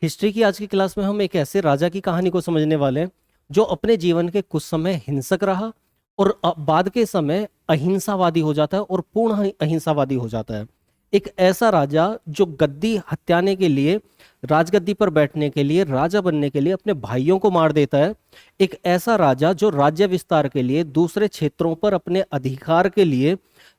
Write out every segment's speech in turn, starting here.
History की आज की क्लास में हम एक ऐसे राजा की कहानी को समझने वाले हैं जो अपने जीवन के कुछ समय हिंसक रहा और बाद के समय अहिंसावादी हो जाता है और पूर्ण अहिंसावादी हो जाता है। एक ऐसा राजा जो गद्दी हत्याने के लिए, राजगद्दी पर बैठने के लिए, राजा बनने के लिए अपने भाइयों को मार देता है। एक ऐसा राजा जो राज्य विस्तार के लिए, दूसरे क्षेत्रों पर अपने अधिकार के लिए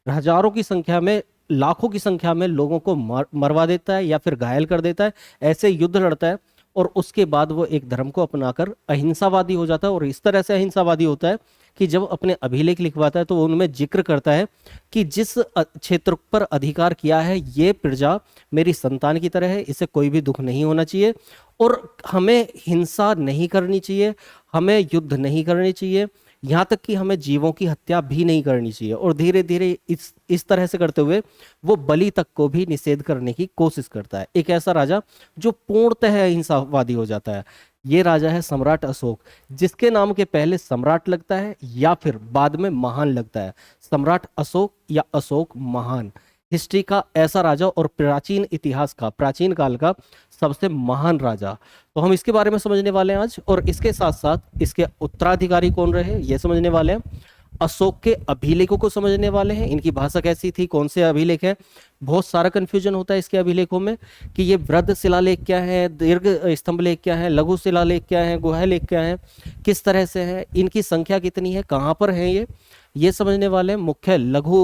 हजारों की संख्या में, लाखों की संख्या में लोगों को मरवा देता है या फिर घायल कर देता है। ऐसे युद्ध लड़ता है और उसके बाद वो एक धर्म को अपनाकर अहिंसावादी हो जाता है। और इस तरह से अहिंसावादी होता है कि जब अपने अभिलेख लिखवाता है तो वो उनमें जिक्र करता है कि जिस क्षेत्र पर अधिकार किया है ये प्रजा मेरी संतान की तरह है, इसे कोई भी दुख नहीं होना चाहिए और हमें हिंसा नहीं करनी चाहिए, हमें युद्ध नहीं करनी चाहिए, यहाँ तक कि हमें जीवों की हत्या भी नहीं करनी चाहिए। और धीरे धीरे इस तरह से करते हुए वो बलि तक को भी निषेध करने की कोशिश करता है। एक ऐसा राजा जो पूर्णतः अहिंसावादी हो जाता है, ये राजा है सम्राट अशोक, जिसके नाम के पहले सम्राट लगता है या फिर बाद में महान लगता है। सम्राट अशोक या अशोक महान हिस्ट्री का ऐसा राजा और प्राचीन इतिहास का, प्राचीन काल का सबसे महान राजा। तो हम इसके बारे में समझने वाले हैं आज, और इसके साथ साथ इसके उत्तराधिकारी कौन रहे ये समझने वाले हैं। अशोक के अभिलेखों को समझने वाले हैं, इनकी भाषा कैसी थी, कौन से अभिलेख हैं। बहुत सारा कंफ्यूजन होता है इसके अभिलेखों में कि ये वृद्ध शिलालेख क्या है, दीर्घ स्तंभ लेख क्या है, लघु शिलालेख क्या है, गुहा लेख क्या है, किस तरह से है, इनकी संख्या कितनी है, कहाँ पर है ये समझने वाले हैं। मुख्य लघु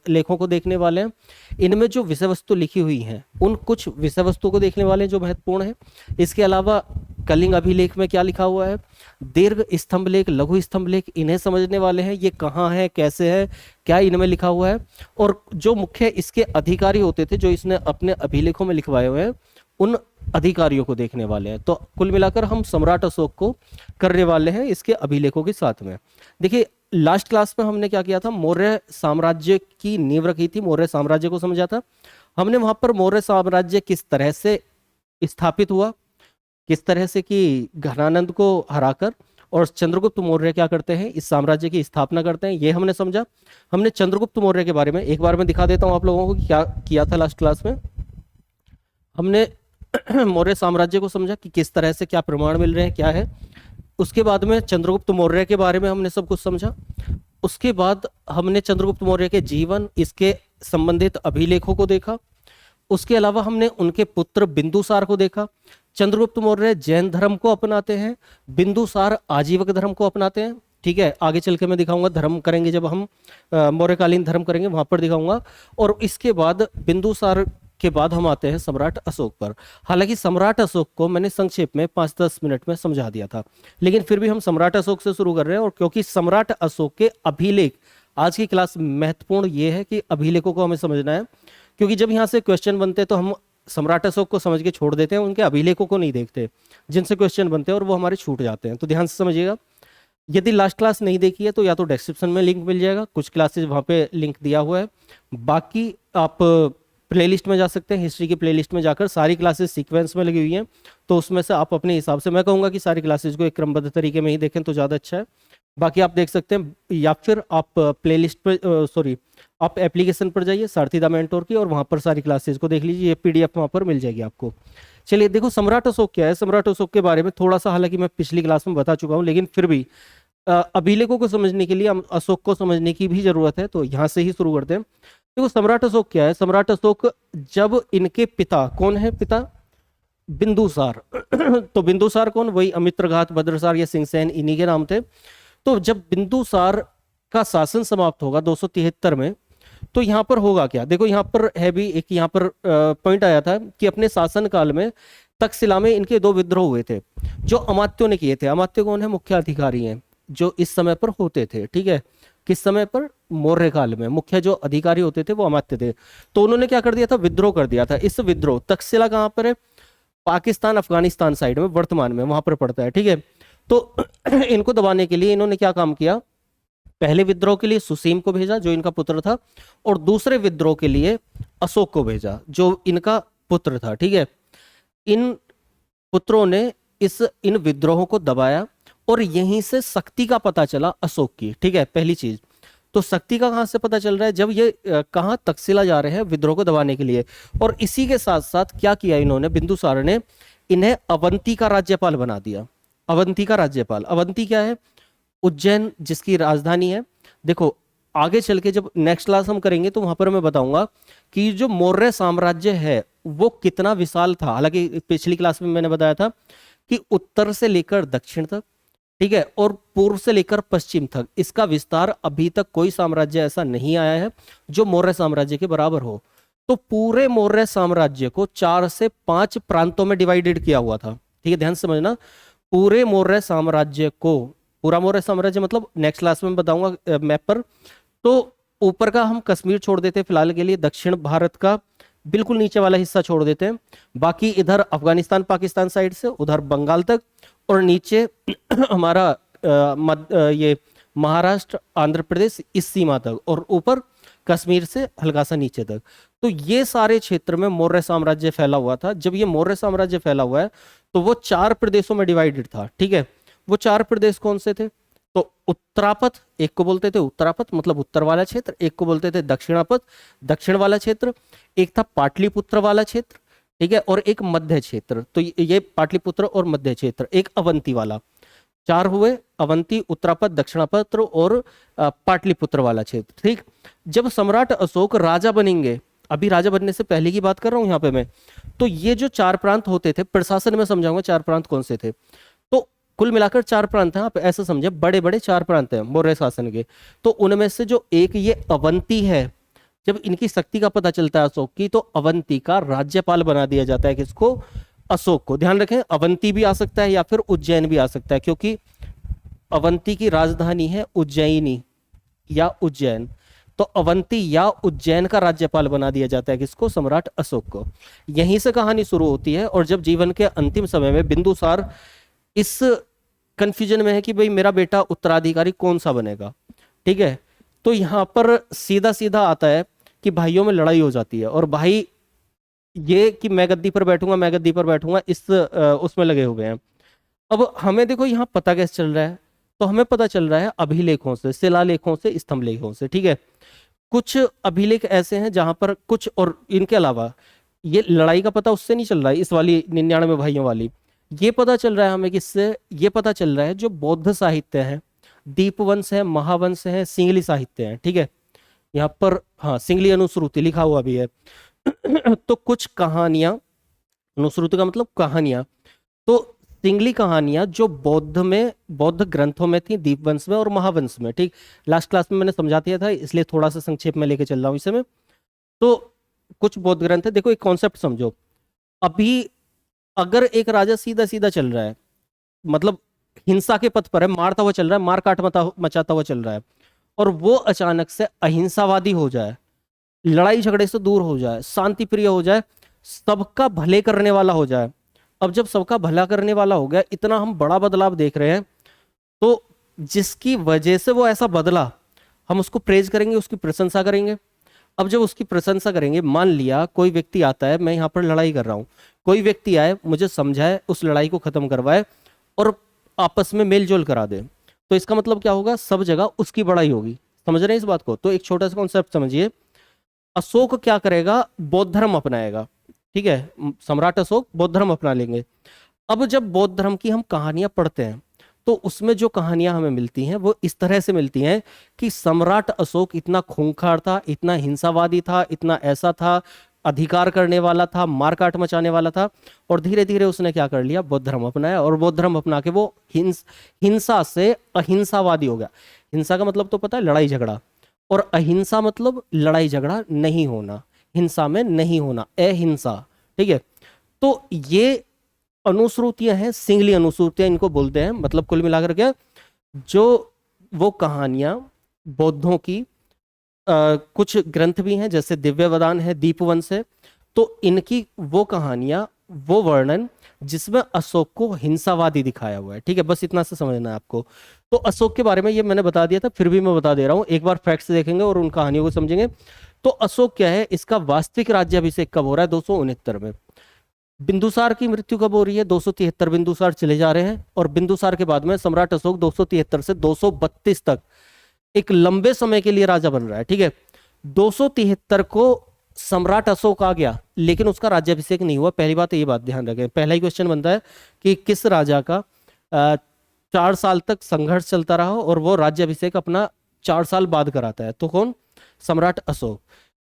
लेखों को देखने वाले हैं। इनमें जो विषय वस्तु लिखी हुई हैं उन कुछ विषय वस्तु को देखने वाले हैं जो महत्वपूर्ण है। इसके अलावा कलिंग अभिलेख में क्या लिखा हुआ है, दीर्घ स्तंभ लेख, लघु स्तंभ लेख, इन्हें समझने वाले हैं। ये कहाँ है, कैसे है, क्या इनमें लिखा हुआ है, और जो मुख्य इसके अधिकारी होते थे जो इसने अपने अभिलेखों में लिखवाए हुए हैं उन अधिकारियों को देखने वाले हैं। तो कुल मिलाकर हम सम्राट अशोक को करने वाले हैं इसके अभिलेखों के साथ में। देखिए, लास्ट क्लास में हमने क्या किया था, मौर्य साम्राज्य की नींव रखी थी, मौर्य साम्राज्य को समझा था हमने। वहां पर मौर्य साम्राज्य किस तरह से स्थापित हुआ, किस तरह से कि घनानंद को हराकर और चंद्रगुप्त मौर्य क्या करते हैं, इस साम्राज्य की स्थापना करते हैं, ये हमने समझा। हमने चंद्रगुप्त मौर्य के बारे में एक बार मैं दिखा देता हूं आप लोगों को क्या किया था लास्ट क्लास में। हमने मौर्य साम्राज्य को समझा कि किस तरह से क्या प्रमाण मिल रहे हैं, क्या है। उसके बाद में चंद्रगुप्त मौर्य के बारे में हमने सब कुछ समझा। उसके बाद हमने चंद्रगुप्त मौर्य के जीवन, इसके संबंधित अभिलेखों को देखा। उसके अलावा हमने उनके पुत्र बिंदुसार को देखा। चंद्रगुप्त मौर्य जैन धर्म को अपनाते हैं, बिंदुसार आजीवक धर्म को अपनाते हैं। ठीक है, आगे चल के मैं दिखाऊंगा, धर्म करेंगे जब हम मौर्यकालीन धर्म करेंगे वहां पर दिखाऊंगा। और इसके बाद बिंदुसार के बाद हम आते हैं सम्राट अशोक पर। हालांकि सम्राट अशोक को मैंने संक्षेप में 5-10 मिनट में समझा दिया था, लेकिन फिर भी हम सम्राट अशोक से शुरू कर रहे हैं। और क्योंकि सम्राट अशोक के अभिलेख, आज की क्लास महत्वपूर्ण ये है कि अभिलेखों को हमें समझना है, क्योंकि जब यहाँ से क्वेश्चन बनते हैं तो हम सम्राट अशोक को समझ के छोड़ देते हैं, उनके अभिलेखों को नहीं देखते जिनसे क्वेश्चन बनते हैं, और वो हमारे छूट जाते हैं। तो ध्यान से समझिएगा। यदि लास्ट क्लास नहीं देखी है तो या तो डिस्क्रिप्शन में लिंक मिल जाएगा, कुछ क्लासेस वहाँ पे लिंक दिया हुआ है। बाकी आप प्लेलिस्ट में जा सकते हैं, हिस्ट्री की प्लेलिस्ट में जाकर सारी क्लासेस सीक्वेंस में लगी हुई हैं, तो उसमें से आप अपने हिसाब से, मैं कहूँगा कि सारी क्लासेस को एक क्रमबद्ध तरीके में ही देखें तो ज़्यादा अच्छा है। बाकी आप देख सकते हैं, या फिर आप प्लेलिस्ट पर, सॉरी, आप एप्लीकेशन पर जाइए सारथी मेंटोर की, और वहाँ पर सारी क्लासेस को देख लीजिए, ये पीडीएफ वहाँ पर मिल जाएगी आपको। चलिए देखो, सम्राट अशोक क्या है। सम्राट अशोक के बारे में थोड़ा सा, हालांकि मैं पिछली क्लास में बता चुका हूँ, लेकिन फिर भी अभिलेखों को समझने के लिए हम अशोक को समझने की भी जरूरत है, तो यहाँ से ही शुरू करते हैं। देखो, सम्राट अशोक क्या है। सम्राट अशोक, जब इनके पिता, कौन है पिता, बिंदुसार तो बिंदुसार कौन, वही अमित्रघात, भद्रसार या सिंहसेन, इन्हीं के नाम थे। तो जब बिंदुसार का शासन समाप्त होगा 273 में, तो यहाँ पर होगा क्या, देखो यहाँ पर है भी एक, यहाँ पर पॉइंट आया था कि अपने शासन काल में तक्षशिला में इनके 2 विद्रोह हुए थे जो अमात्यों ने किए थे। अमात्य कौन है, मुख्य अधिकारी हैं जो इस समय पर होते थे। ठीक है, किस समय पर, मौर्य काल में मुख्य जो अधिकारी होते थे वो अमात्य थे। तो उन्होंने क्या कर दिया था, विद्रोह कर दिया था। इस विद्रोह, तक्षशिला कहाँ पर है, पाकिस्तान अफगानिस्तान साइड में, वर्तमान में वहां पर पड़ता है। ठीक है, तो इनको दबाने के लिए इन्होंने क्या काम किया, पहले विद्रोह के लिए सुसीम को भेजा जो इनका पुत्र था, और दूसरे विद्रोह के लिए अशोक को भेजा जो इनका पुत्र था। ठीक है, इन पुत्रों ने इन विद्रोहों को दबाया और यहीं से शक्ति का पता चला अशोक की। ठीक है, पहली चीज। तो शक्ति का कहाँ से पता चल रहा है, जब ये कहाँ तक्षशिला जा रहे हैं विद्रोह को दबाने के लिए। और इसी के साथ साथ क्या किया इन्होंने, बिंदुसार ने इन्हें अवंती का राज्यपाल बना दिया। अवंती का राज्यपाल, अवंती क्या है, उज्जैन जिसकी राजधानी है। देखो आगे चल के जब नेक्स्ट क्लास हम करेंगे तो वहां पर मैं बताऊंगा कि जो मौर्य साम्राज्य है वो कितना विशाल था। हालांकि पिछली क्लास में मैंने बताया था कि उत्तर से लेकर दक्षिण तक, ठीक है, और पूर्व से लेकर पश्चिम तक इसका विस्तार अभी तक कोई साम्राज्य ऐसा नहीं आया है जो मौर्य साम्राज्य के बराबर हो। तो पूरे मौर्य साम्राज्य को 4 से 5 प्रांतों में डिवाइडेड किया हुआ था। ठीक है, ध्यान से समझना, पूरे मौर्य साम्राज्य को, पूरा मौर्य साम्राज्य मतलब नेक्स्ट क्लास में बताऊंगा मैप पर। तो ऊपर का हम कश्मीर छोड़ देते हैं फिलहाल के लिए, दक्षिण भारत का बिल्कुल नीचे वाला हिस्सा छोड़ देते हैं, बाकी इधर अफगानिस्तान पाकिस्तान साइड से उधर बंगाल तक, और नीचे हमारा ये महाराष्ट्र आंध्र प्रदेश इस सीमा तक, और ऊपर कश्मीर से हल्का सा नीचे तक। तो ये सारे क्षेत्र में मौर्य साम्राज्य फैला हुआ था। जब ये मौर्य साम्राज्य फैला हुआ है तो वो 4 प्रदेशों में डिवाइडेड था। ठीक है, वो 4 प्रदेश कौन से थे, तो उत्तरापथ, एक को बोलते थे उत्तरापथ मतलब उत्तर वाला क्षेत्र, एक को बोलते थे दक्षिणापथ दक्षिण वाला क्षेत्र, एक था पाटलिपुत्र वाला क्षेत्र, ठीक है, और एक मध्य क्षेत्र। तो ये पाटलिपुत्र और मध्य क्षेत्र, एक अवंती वाला, 4 हुए, अवंती, उत्तरापथ, दक्षिणापथ और पाटलिपुत्र वाला क्षेत्र। ठीक, जब सम्राट अशोक राजा बनेंगे, अभी राजा बनने से पहले की बात कर रहा हूं यहाँ पे मैं, तो ये जो 4 प्रांत होते थे, प्रशासन में समझाऊंगा 4 प्रांत कौन से थे। तो कुल मिलाकर 4 प्रांत हैं, आप ऐसा समझे, बड़े बड़े 4 प्रांत हैं मौर्य शासन के। तो उनमें से जो एक ये अवंती है, जब इनकी शक्ति का पता चलता है अशोक की, तो अवंती का राज्यपाल बना दिया जाता है। किसको, अशोक को। ध्यान रखें, अवंती भी आ सकता है या फिर उज्जैन भी आ सकता है, क्योंकि अवंती की राजधानी है उज्जैनी या उज्जैन। तो अवंती या उज्जैन का राज्यपाल बना दिया जाता है किसको, सम्राट अशोक को। यहीं से कहानी शुरू होती है। और जब जीवन के अंतिम समय में बिंदुसार इस कंफ्यूजन में है कि भाई मेरा बेटा उत्तराधिकारी कौन सा बनेगा, ठीक है, तो यहां पर सीधा सीधा आता है कि भाइयों में लड़ाई हो जाती है, और भाई ये कि मैं गद्दी पर बैठूंगा, मैं गद्दी पर बैठूंगा, इस उसमें लगे हुए हैं। अब हमें देखो यहाँ पता कैसे चल रहा है, तो हमें पता चल रहा है अभिलेखों से, शिलालेखों से, स्तंभ लेखों से। ठीक है, कुछ अभिलेख ऐसे हैं जहां पर कुछ, और इनके अलावा ये लड़ाई का पता उससे नहीं चल रहा है, इस वाली 99 भाइयों वाली, ये पता चल रहा है हमें किससे, ये पता चल रहा है जो बौद्ध साहित्य है, दीपवंश है, महावंश है, सिंगली साहित्य है। ठीक है, यहाँ पर हाँ सिंगली अनुश्रुति लिखा हुआ भी है। तो कुछ कहानियां, अनुश्रुति का मतलब कहानियां, तो सिंगली कहानियां जो बौद्ध में, बौद्ध ग्रंथों में थी, दीपवंश में और महावंश में। ठीक, लास्ट क्लास में मैंने समझा दिया था, इसलिए थोड़ा सा संक्षेप में लेके चल रहा हूं इसे मैं। तो कुछ बौद्ध ग्रंथ है, देखो एक कॉन्सेप्ट समझो। अभी अगर एक राजा सीधा सीधा चल रहा है, मतलब हिंसा के पथ पर है, मारता हुआ चल रहा है, मार काट मचाता हुआ चल रहा है, और वो अचानक से अहिंसावादी हो जाए, लड़ाई झगड़े से दूर हो जाए, शांति प्रिय हो जाए, सबका भले करने वाला हो जाए। अब जब सबका भला करने वाला हो गया, इतना हम बड़ा बदलाव देख रहे हैं, तो जिसकी वजह से वो ऐसा बदला, हम उसको प्रेज करेंगे, उसकी प्रशंसा करेंगे। अब जब उसकी प्रशंसा करेंगे, मान लिया कोई व्यक्ति आता है, मैं यहाँ पर लड़ाई कर रहा हूँ, कोई व्यक्ति आए, मुझे समझाए, उस लड़ाई को खत्म करवाए और आपस में मेल जोल करा दे, तो इसका मतलब क्या होगा, सब जगह उसकी बड़ाई होगी। समझ रहे हैं इस बात को। तो एक छोटा सा कॉन्सेप्ट समझिए, अशोक क्या करेगा, बौद्ध धर्म अपनाएगा। ठीक है, सम्राट अशोक बौद्ध धर्म अपना लेंगे। अब जब बौद्ध धर्म की हम कहानियां पढ़ते हैं, तो उसमें जो कहानियां हमें मिलती हैं वो इस तरह से मिलती हैं कि सम्राट अशोक इतना खूंखार था, इतना हिंसावादी था, इतना ऐसा था, अधिकार करने वाला था, मारकाट मचाने वाला था, और धीरे धीरे उसने क्या कर लिया, बौद्ध धर्म अपनाया, और बौद्ध धर्म अपना के वो हिंसा से अहिंसावादी हो गया। हिंसा का मतलब तो पता है, लड़ाई झगड़ा, और अहिंसा मतलब लड़ाई झगड़ा नहीं होना, हिंसा में नहीं होना, अहिंसा। ठीक है, तो ये अनुश्रुतियां हैं, सिंगली अनुश्रुतियां इनको बोलते हैं। मतलब कुल मिलाकर क्या, जो वो कहानियां बौद्धों की, कुछ ग्रंथ भी हैं जैसे दिव्यवदान है, दीपवंश है, तो इनकी वो कहानियां, वो वर्णन जिसमें अशोक को हिंसावादी दिखाया हुआ है। ठीक है, बस इतना से समझना है आपको। तो अशोक के बारे में ये मैंने बता दिया था, फिर भी मैं बता दे रहा हूं, एक बार फैक्ट्स देखेंगे और उन कहानियों को समझेंगे। तो अशोक क्या है, इसका वास्तविक राज्याभिषेक कब हो रहा है, 269 में। बिंदुसार की मृत्यु कब हो रही है, 273 बिंदुसार चले जा रहे हैं, और बिंदुसार के बाद में सम्राट अशोक 273 से 232 तक एक लंबे समय के लिए राजा बन रहा है, ठीक है। 273 को सम्राट अशोक आ गया, लेकिन उसका राज्याभिषेक नहीं हुआ। पहली बात ये बात ध्यान रखें, पहला ही क्वेश्चन बनता है कि किस राजा का 4 साल तक संघर्ष चलता रहा और वो राज्याभिषेक अपना 4 साल बाद कराता है, तो कौन? सम्राट अशोक।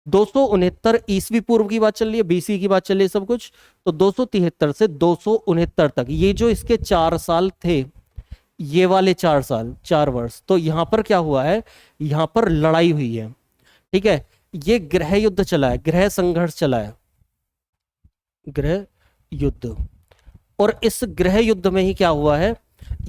269 ईस्वी पूर्व की बात चल रही है, बीसी की बात चल रही है सब कुछ। तो 273 से 269 तक ये जो इसके 4 साल थे, ये वाले 4 साल, 4 वर्ष, तो यहां पर क्या हुआ है? यहां पर लड़ाई हुई है, ठीक है। ये गृह युद्ध चला है, गृह संघर्ष चला है, गृह युद्ध। और इस गृह युद्ध में ही क्या हुआ है?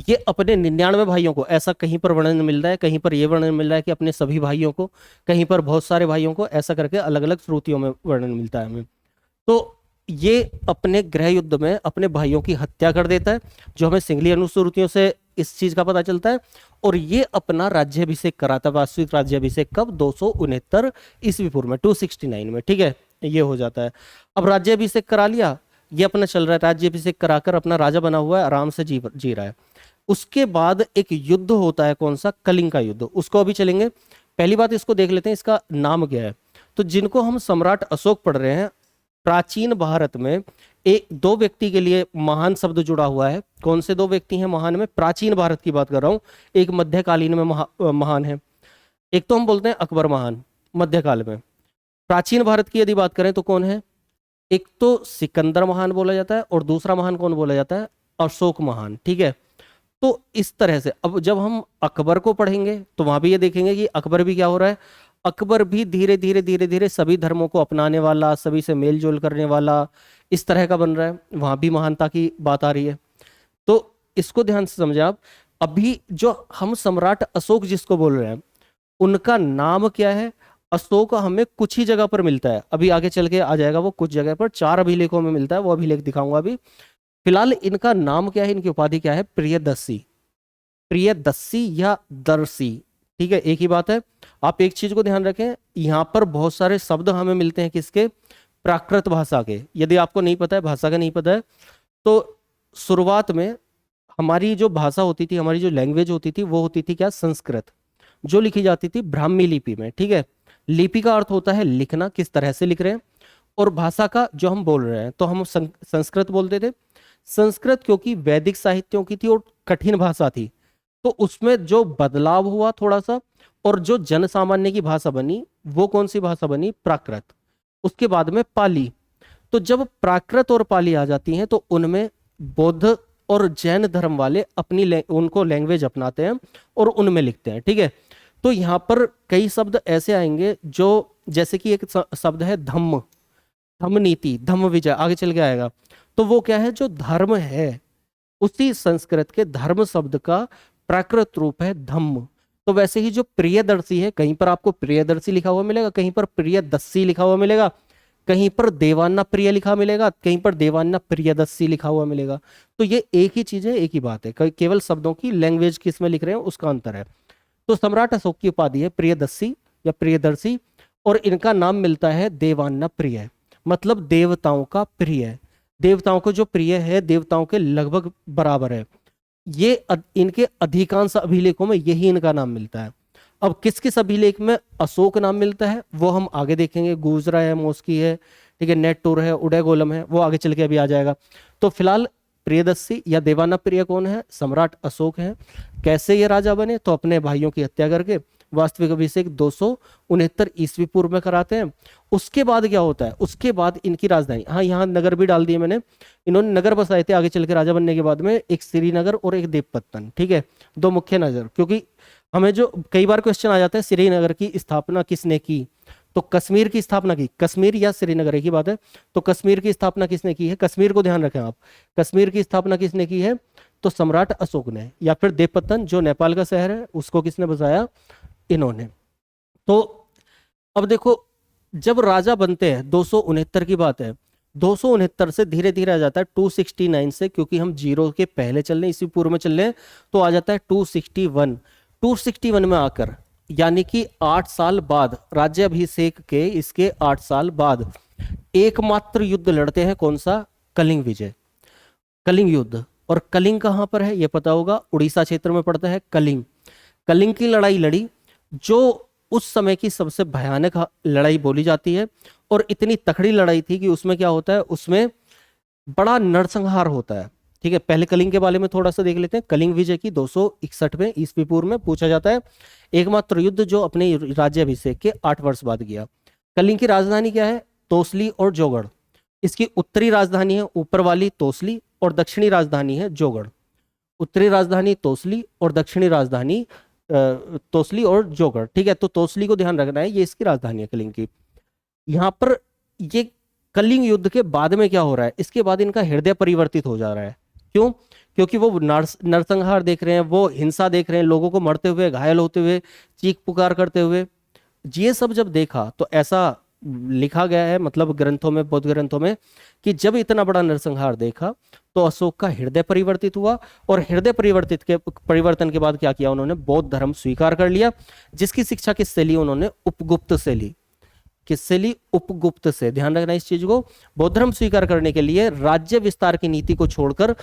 ये अपने 99 भाइयों को, ऐसा कहीं पर वर्णन मिल रहा है, कहीं पर यह वर्णन मिल रहा है कि अपने सभी भाइयों को, कहीं पर बहुत सारे भाइयों को, ऐसा करके अलग अलग श्रुतियों में वर्णन मिलता है हमें। तो ये अपने गृह युद्ध में अपने भाइयों की हत्या कर देता है, जो हमें सिंगली अनुश्रुतियों से इस चीज का पता चलता है। और ये अपना राज्याभिषेक कराता है, वास्तविक राज्याभिषेक कब? 269 ईस्वी पूर्व में, 269 में, ठीक है। ये हो जाता है। अब राज्याभिषेक करा लिया, ये अपना चल रहा है, राज्याभिषेक कराकर अपना राजा बना हुआ है, आराम से जी रहा है। उसके बाद एक युद्ध होता है, कौन सा? कलिंग का युद्ध, उसको अभी चलेंगे। पहली बात इसको देख लेते हैं, इसका नाम क्या है। तो जिनको हम सम्राट अशोक पढ़ रहे हैं, प्राचीन भारत में एक दो व्यक्ति के लिए महान शब्द जुड़ा हुआ है। कौन से दो व्यक्ति हैं महान में? प्राचीन भारत की बात कर रहा हूं, एक मध्यकालीन में महान है। एक तो हम बोलते हैं अकबर महान मध्यकाल में। प्राचीन भारत की यदि बात करें तो कौन है? एक तो सिकंदर महान बोला जाता है, और दूसरा महान कौन बोला जाता है? अशोक महान, ठीक है। तो इस तरह से अब जब हम अकबर को पढ़ेंगे तो वहां भी ये देखेंगे कि अकबर भी क्या हो रहा है? अकबर भी धीरे धीरे धीरे धीरे सभी धर्मों को अपनाने वाला, सभी से मेल जोल करने वाला, इस तरह का बन रहा है। वहां भी महानता की बात आ रही है, तो इसको ध्यान से समझे आप। अभी जो हम सम्राट अशोक जिसको बोल रहे हैं, उनका नाम क्या है? अशोक हमें कुछ ही जगह पर मिलता है, अभी आगे चल के आ जाएगा वो, कुछ जगह पर 4 अभिलेखों में मिलता है, वो अभिलेख दिखाऊंगा अभी। फिलहाल इनका नाम क्या है, इनकी उपाधि क्या है? प्रियदर्शी, प्रियदर्शी या दर्शी, ठीक है, एक ही बात है। आप एक चीज को ध्यान रखें, यहां पर बहुत सारे शब्द हमें मिलते हैं किसके? प्राकृत भाषा के। यदि आपको नहीं पता है, भाषा का नहीं पता है, तो शुरुआत में हमारी जो भाषा होती थी, हमारी जो लैंग्वेज होती थी, वो होती थी क्या? संस्कृत, जो लिखी जाती थी ब्राह्मी लिपि में, ठीक है। लिपि का अर्थ होता है लिखना, किस तरह से लिख रहे हैं। और भाषा का जो हम बोल रहे हैं, तो हम संस्कृत बोलते थे। संस्कृत क्योंकि वैदिक साहित्यों की थी और कठिन भाषा थी, तो उसमें जो बदलाव हुआ थोड़ा सा, और जो जन सामान्य की भाषा बनी, वो कौन सी भाषा बनी? प्राकृत। उसके बाद में पाली। तो जब प्राकृत और पाली आ जाती हैं, तो उनमें बौद्ध और जैन धर्म वाले अपनी उनको लैंग्वेज अपनाते हैं और उनमें लिखते हैं, ठीक है। तो यहाँ पर कई शब्द ऐसे आएंगे जो, जैसे कि एक शब्द है धम्म, धम्म नीति, धम्म विजय, आगे चल के आएगा। तो वो क्या है? जो धर्म है, उसी संस्कृत के धर्म शब्द का प्राकृत रूप है धम्म। तो वैसे ही जो प्रियदर्शी है, कहीं पर आपको प्रियदर्शी लिखा हुआ मिलेगा, कहीं पर प्रियदस्सी लिखा हुआ मिलेगा, कहीं पर देवान्ना प्रिय लिखा मिलेगा, कहीं पर देवान्ना प्रियदस्सी लिखा हुआ मिलेगा। तो ये एक ही चीज है, एक ही बात है, केवल शब्दों की लैंग्वेज किस में लिख रहे हैं उसका अंतर है। तो सम्राट अशोक की उपाधि है प्रियदस्सी या प्रियदर्शी, और इनका नाम मिलता है देवान्ना प्रिय, मतलब देवताओं का प्रिय। देवताओं को जो प्रिय है, देवताओं के लगभग बराबर है। ये इनके अधिकांश अभिलेखों में यही इनका नाम मिलता है। अब किस किस अभिलेख में अशोक नाम मिलता है वो हम आगे देखेंगे। गुजरा है, मोस्की है, ठीक है, नेटटूर है, उदयगोलम है, वो आगे चल के अभी आ जाएगा। तो फिलहाल प्रियदर्शी या देवाना प्रिय कौन है? सम्राट अशोक है। कैसे ये राजा बने? तो अपने भाइयों की हत्या करके वास्तविक अभिषेक 269 ईस्वी पूर्व में कराते हैं। उसके बाद क्या होता है? उसके बाद इनकी राजधानी, हाँ यहाँ नगर भी डाल दिए मैंने, इन्होंने नगर बसाए थे आगे चल के राजा बनने के बाद में, एक श्रीनगर और एक देवपत्तन, ठीक है, दो मुख्य नगर। क्योंकि हमें जो कई बार क्वेश्चन आ जाता है श्रीनगर की स्थापना किसने की, तो कश्मीर की स्थापना की, कश्मीर या श्रीनगर एक ही बात है। तो कश्मीर की स्थापना किसने की है? कश्मीर को ध्यान रखें आप, कश्मीर की स्थापना किसने की है? तो सम्राट अशोक ने। या फिर देवपत्तन जो नेपाल का शहर है, उसको किसने बसाया? इन्होंने। तो अब देखो, जब राजा बनते हैं 269 की बात है, 269 से धीरे धीरे आ जाता है 269 से, क्योंकि हम जीरो के पहले चल रहे हैं, इसी पूर्व में चल रहे हैं, तो आ जाता है 261। 261 में आकर, यानी कि 8 साल बाद, राज्याभिषेक के इसके 8 साल बाद एकमात्र युद्ध लड़ते हैं। कौन सा? कलिंग विजय, कलिंग युद्ध। और कलिंग कहां पर है ये पता होगा, उड़ीसा क्षेत्र में पड़ता है कलिंग। कलिंग की लड़ाई लड़ी जो उस समय की सबसे भयानक लड़ाई बोली जाती है। और इतनी तकड़ी लड़ाई थी कि उसमें क्या होता है, उसमें बड़ा नरसंहार होता है। ठीक है, पहले कलिंग के बारे में थोड़ा सा देख लेते हैं। कलिंग विजय की 261 में ईस्वी पूर्व में पूछा जाता है, एकमात्र युद्ध जो अपने राज्याभिषेक के 8 वर्ष बाद किया। कलिंग की राजधानी क्या है? तोसली और जोगढ़। इसकी उत्तरी राजधानी है ऊपर वाली तोसली, और दक्षिणी राजधानी है जोगढ़। उत्तरी राजधानी तोसली और दक्षिणी राजधानी तोसली और जोगढ़। ठीक है, तो तोसली को ध्यान रखना है, ये इसकी राजधानी है कलिंग की। यहाँ पर ये कलिंग युद्ध के बाद में क्या हो रहा है, इसके बाद इनका हृदय परिवर्तित हो जा रहा है। क्यों? क्योंकि वो नरसंहार देख रहे हैं, वो हिंसा देख रहे हैं, लोगों को मरते हुए, घायल होते हुए, चीख पुकार करते हुए। ये सब जब देखा तो ऐसा लिखा गया है, मतलब ग्रंथों में, बौद्ध ग्रंथों में, कि जब इतना बड़ा नरसंहार देखा तो अशोक का हृदय परिवर्तित हुआ। और हृदय परिवर्तन के बाद क्या किया उन्होंने? बौद्ध धर्म स्वीकार कर लिया, जिसकी शिक्षा किससे ली उन्होंने? उपगुप्त से ली। किससे ली? उपगुप्त से। ध्यान रखना इस चीज को। बौद्ध धर्म स्वीकार करने के लिए राज्य विस्तार की नीति को छोड़कर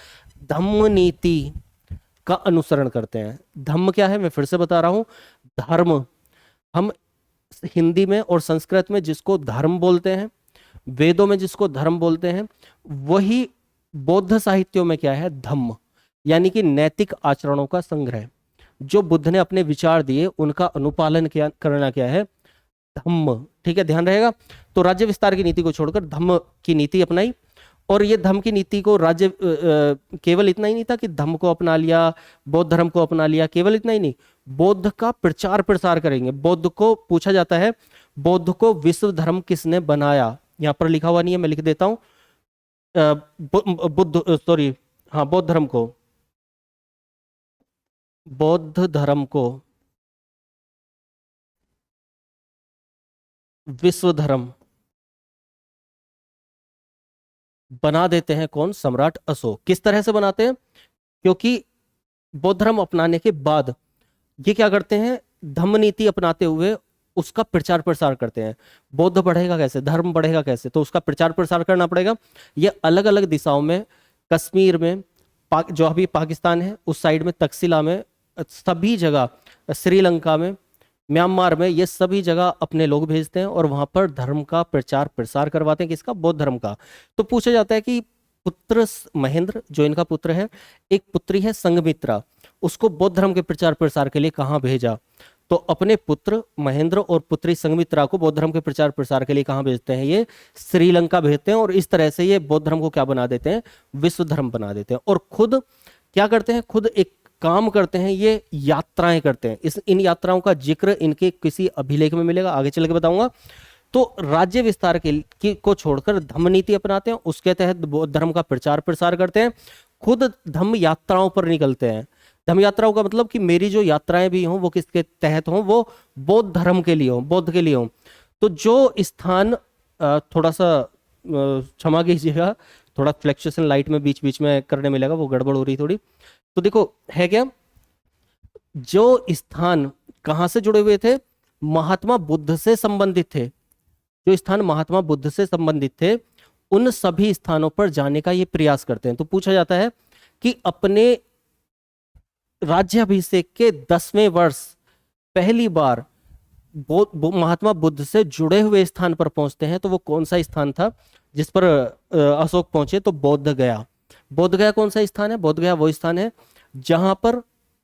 धम्म नीति का अनुसरण करते हैं। धम्म क्या है? मैं फिर से बता रहा हूं, धर्म। हम हिंदी में और संस्कृत में जिसको धर्म बोलते हैं, वेदों में जिसको धर्म बोलते हैं, वही बौद्ध साहित्यों में क्या है? धम्म, यानी कि नैतिक आचरणों का संग्रह। जो बुद्ध ने अपने विचार दिए उनका अनुपालन करना क्या है? धम्म। ठीक है, ध्यान रहेगा। तो राज्य विस्तार की नीति को छोड़कर धम्म की नीति अपनाई। और ये धम्म की नीति को राज्य केवल इतना ही नहीं था कि धम्म को अपना लिया, बौद्ध धर्म को अपना लिया, केवल इतना ही नहीं, बौद्ध का प्रचार प्रसार करेंगे। बौद्ध को पूछा जाता है, बौद्ध को विश्व धर्म किसने बनाया? यहां पर लिखा हुआ नहीं है, मैं लिख देता हूं। बौद्ध धर्म को, बौद्ध धर्म को विश्व धर्म बना देते हैं कौन? सम्राट अशोक। किस तरह से बनाते हैं? क्योंकि बौद्ध धर्म अपनाने के बाद ये क्या करते हैं? धम्म नीति अपनाते हुए उसका प्रचार प्रसार करते हैं। बौद्ध बढ़ेगा कैसे? धर्म बढ़ेगा कैसे? तो उसका प्रचार प्रसार करना पड़ेगा। ये अलग अलग दिशाओं में, कश्मीर में, जो अभी पाकिस्तान है उस साइड में, तक्षशिला में, सभी जगह, श्रीलंका में, म्यांमार में, ये सभी जगह अपने लोग भेजते हैं और वहां पर धर्म का प्रचार प्रसार करवाते हैं। किसका? बौद्ध धर्म का। तो पूछा जाता है कि पुत्र महेंद्र, जो इनका पुत्र है, एक पुत्री है संघमित्रा, उसको बौद्ध धर्म के प्रचार प्रसार के लिए कहाँ भेजा? तो अपने पुत्र महेंद्र और पुत्री संघमित्रा को बौद्ध धर्म के प्रचार प्रसार के लिए कहाँ भेजते हैं? ये श्रीलंका भेजते हैं। और इस तरह से ये बौद्ध धर्म को क्या बना देते हैं? विश्व धर्म बना देते हैं। और खुद क्या करते हैं? खुद एक काम करते हैं, ये यात्राएं करते हैं। इन यात्राओं का जिक्र इनके किसी अभिलेख में मिलेगा, आगे चल के बताऊंगा। तो राज्य विस्तार को छोड़कर धम्म नीति अपनाते हैं, उसके तहत बौद्ध धर्म का प्रचार प्रसार करते हैं। खुद धम्म यात्राओं पर निकलते हैं। धम्म यात्राओं का मतलब कि मेरी जो यात्राएं भी हों वो किसके तहत हों? वो बौद्ध धर्म के लिए हों, बौद्ध के लिए हों। तो जो स्थान, थोड़ा सा क्षमा कीजिएगा, थोड़ा फ्लैक्चुएशन लाइट में बीच बीच में करने मिलेगा, वो गड़बड़ हो रही थोड़ी। तो देखो है क्या, जो स्थान कहां से जुड़े हुए थे? महात्मा बुद्ध से संबंधित थे। जो स्थान महात्मा बुद्ध से संबंधित थे उन सभी स्थानों पर जाने का ये प्रयास करते हैं। तो पूछा जाता है कि अपने राज्याभिषेक के 10वें वर्ष पहली बार महात्मा बुद्ध से जुड़े हुए स्थान पर पहुंचते हैं। तो वो कौन सा स्थान था जिस पर अशोक पहुंचे? तो बोध गया। बोध गया कौन सा स्थान है? बोध गया वो स्थान है जहां पर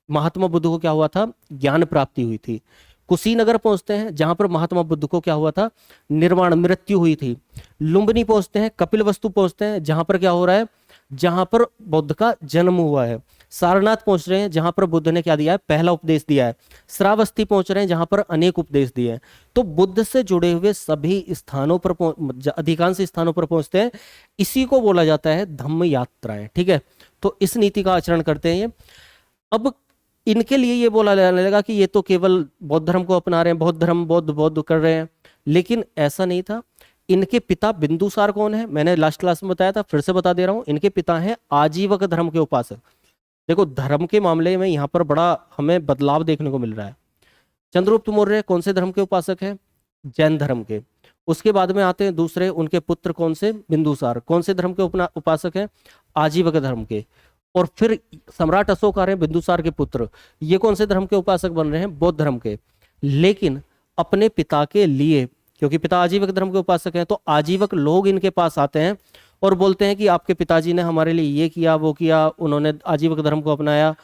महात्मा बुद्ध को क्या हुआ था? ज्ञान प्राप्ति हुई थी। कुशीनगर पहुंचते हैं जहां पर महात्मा बुद्ध को क्या हुआ था? निर्वाण, मृत्यु हुई थी। लुम्बिनी पहुंचते हैं, कपिलवस्तु पहुंचते हैं जहां पर क्या हो रहा है? जहां पर बुद्ध का जन्म हुआ है। सारनाथ पहुंच रहे हैं जहां पर बुद्ध ने क्या दिया है? पहला उपदेश दिया है। श्रावस्ती पहुंच रहे हैं जहां पर अनेक उपदेश दिए हैं। तो बुद्ध से जुड़े हुए सभी स्थानों पर, अधिकांश स्थानों पर पहुंचते हैं। इसी को बोला जाता है धम्म यात्राएं। ठीक है, तो इस नीति का आचरण करते हैं ये। अब इनके लिए ये बोला जाने लगा कि ये तो केवल बौद्ध धर्म को अपना रहे हैं, बौद्ध धर्म बौद्ध कर रहे हैं, लेकिन ऐसा नहीं था। इनके पिता बिंदुसार कौन है? मैंने लास्ट क्लास में बताया था, फिर से बता दे रहा हूं। इनके पिता हैं आजीवक धर्म के उपासक। देखो धर्म के मामले में यहाँ पर बड़ा हमें बदलाव देखने को मिल रहा है। चंद्रगुप्त मौर्य कौन से धर्म के उपासक है? जैन धर्म के। उसके बाद में आते हैं दूसरे, उनके पुत्र कौन से? बिंदुसार। कौन से धर्म के उपासक हैं? आजीवक धर्म के। और फिर सम्राट अशोक आ रहे हैं, बिंदुसार के पुत्र, ये कौन से धर्म के उपासक बन रहे हैं? बौद्ध धर्म के। लेकिन अपने पिता के लिए, क्योंकि पिता आजीवक धर्म के उपासक हैं, तो आजीवक लोग इनके पास आते हैं और बोलते हैं कि आपके पिताजी ने हमारे लिए ये किया वो किया, उन्होंने आजीवक धर्म को अपनाया।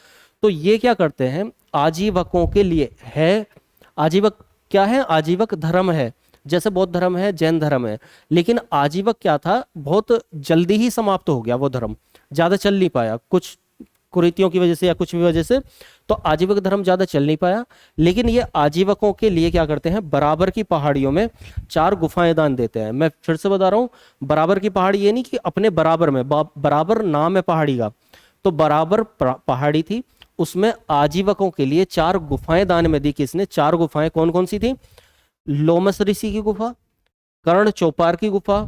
तो ये क्या करते हैं, आजीवकों के लिए है। आजीवक क्या है, आजीवक धर्म है, जैसे बौद्ध धर्म है, जैन धर्म है। लेकिन आजीवक क्या था, बहुत जल्दी ही समाप्त हो गया वो धर्म, ज्यादा चल नहीं पाया, कुछ कुरीतियों की वजह से या कुछ भी वजह से। तो आजीवक धर्म ज्यादा चल नहीं पाया। लेकिन ये आजीवकों के लिए क्या करते हैं, बराबर की पहाड़ियों में 4 गुफाएं दान देते हैं। मैं फिर से बता रहा हूं, बराबर की पहाड़ी ये नहीं कि अपने बराबर में, बराबर नाम है पहाड़ी का, तो बराबर पहाड़ी थी, उसमें आजीवकों के लिए 4 गुफाएं दान में दी। किसने? 4 गुफाएं कौन कौन सी थी? लोमस ऋषि की गुफा, कर्ण चौपार की गुफा,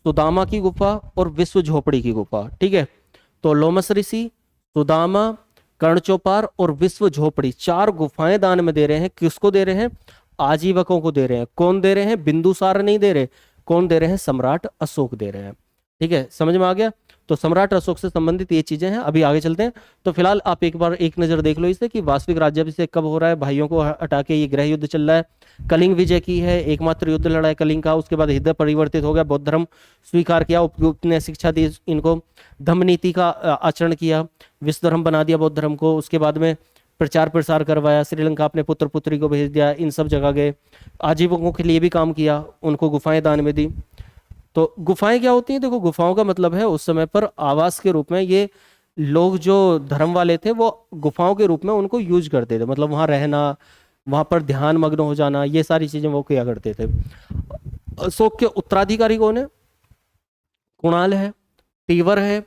सुदामा की गुफा और विश्व झोपड़ी की गुफा। ठीक है, तो लोमस ऋषि, सुदामा, कर्ण चौपार और विश्व झोपड़ी 4 गुफाएं दान में दे रहे हैं। किसको दे रहे हैं? आजीवकों को दे रहे हैं। कौन दे रहे हैं? बिंदुसार नहीं दे रहे। कौन दे रहे हैं? सम्राट अशोक दे रहे हैं। ठीक है, समझ में आ गया? तो सम्राट अशोक से संबंधित ये चीजें हैं। अभी आगे चलते हैं। तो फिलहाल आप एक बार एक नजर देख लो इसे कि वास्तविक राज्याभिषेक कब हो रहा है। भाइयों को हटा के ये गृह युद्ध चल रहा है। कलिंग विजय की है, एकमात्र युद्ध लड़ा है कलिंग का। उसके बाद हृदय परिवर्तित हो गया, बौद्ध धर्म स्वीकार किया, उपयुक्त ने शिक्षा दी इनको, धम्म नीति का आचरण किया, विश्व धर्म बना दिया बौद्ध धर्म को। उसके बाद में प्रचार प्रसार करवाया, श्रीलंका अपने पुत्र पुत्री को भेज दिया, इन सब जगह गए, आजीवकों के लिए भी काम किया, उनको गुफाएं दान में दी। तो गुफाएं क्या होती हैं? देखो, गुफाओं का मतलब है उस समय पर आवास के रूप में, ये लोग जो धर्म वाले थे वो गुफाओं के रूप में उनको यूज करते थे, मतलब वहां रहना, वहां पर ध्यान मग्न हो जाना, ये सारी चीजें वो किया करते थे। अशोक के उत्तराधिकारी कौन है? कुणाल है, तीवर है,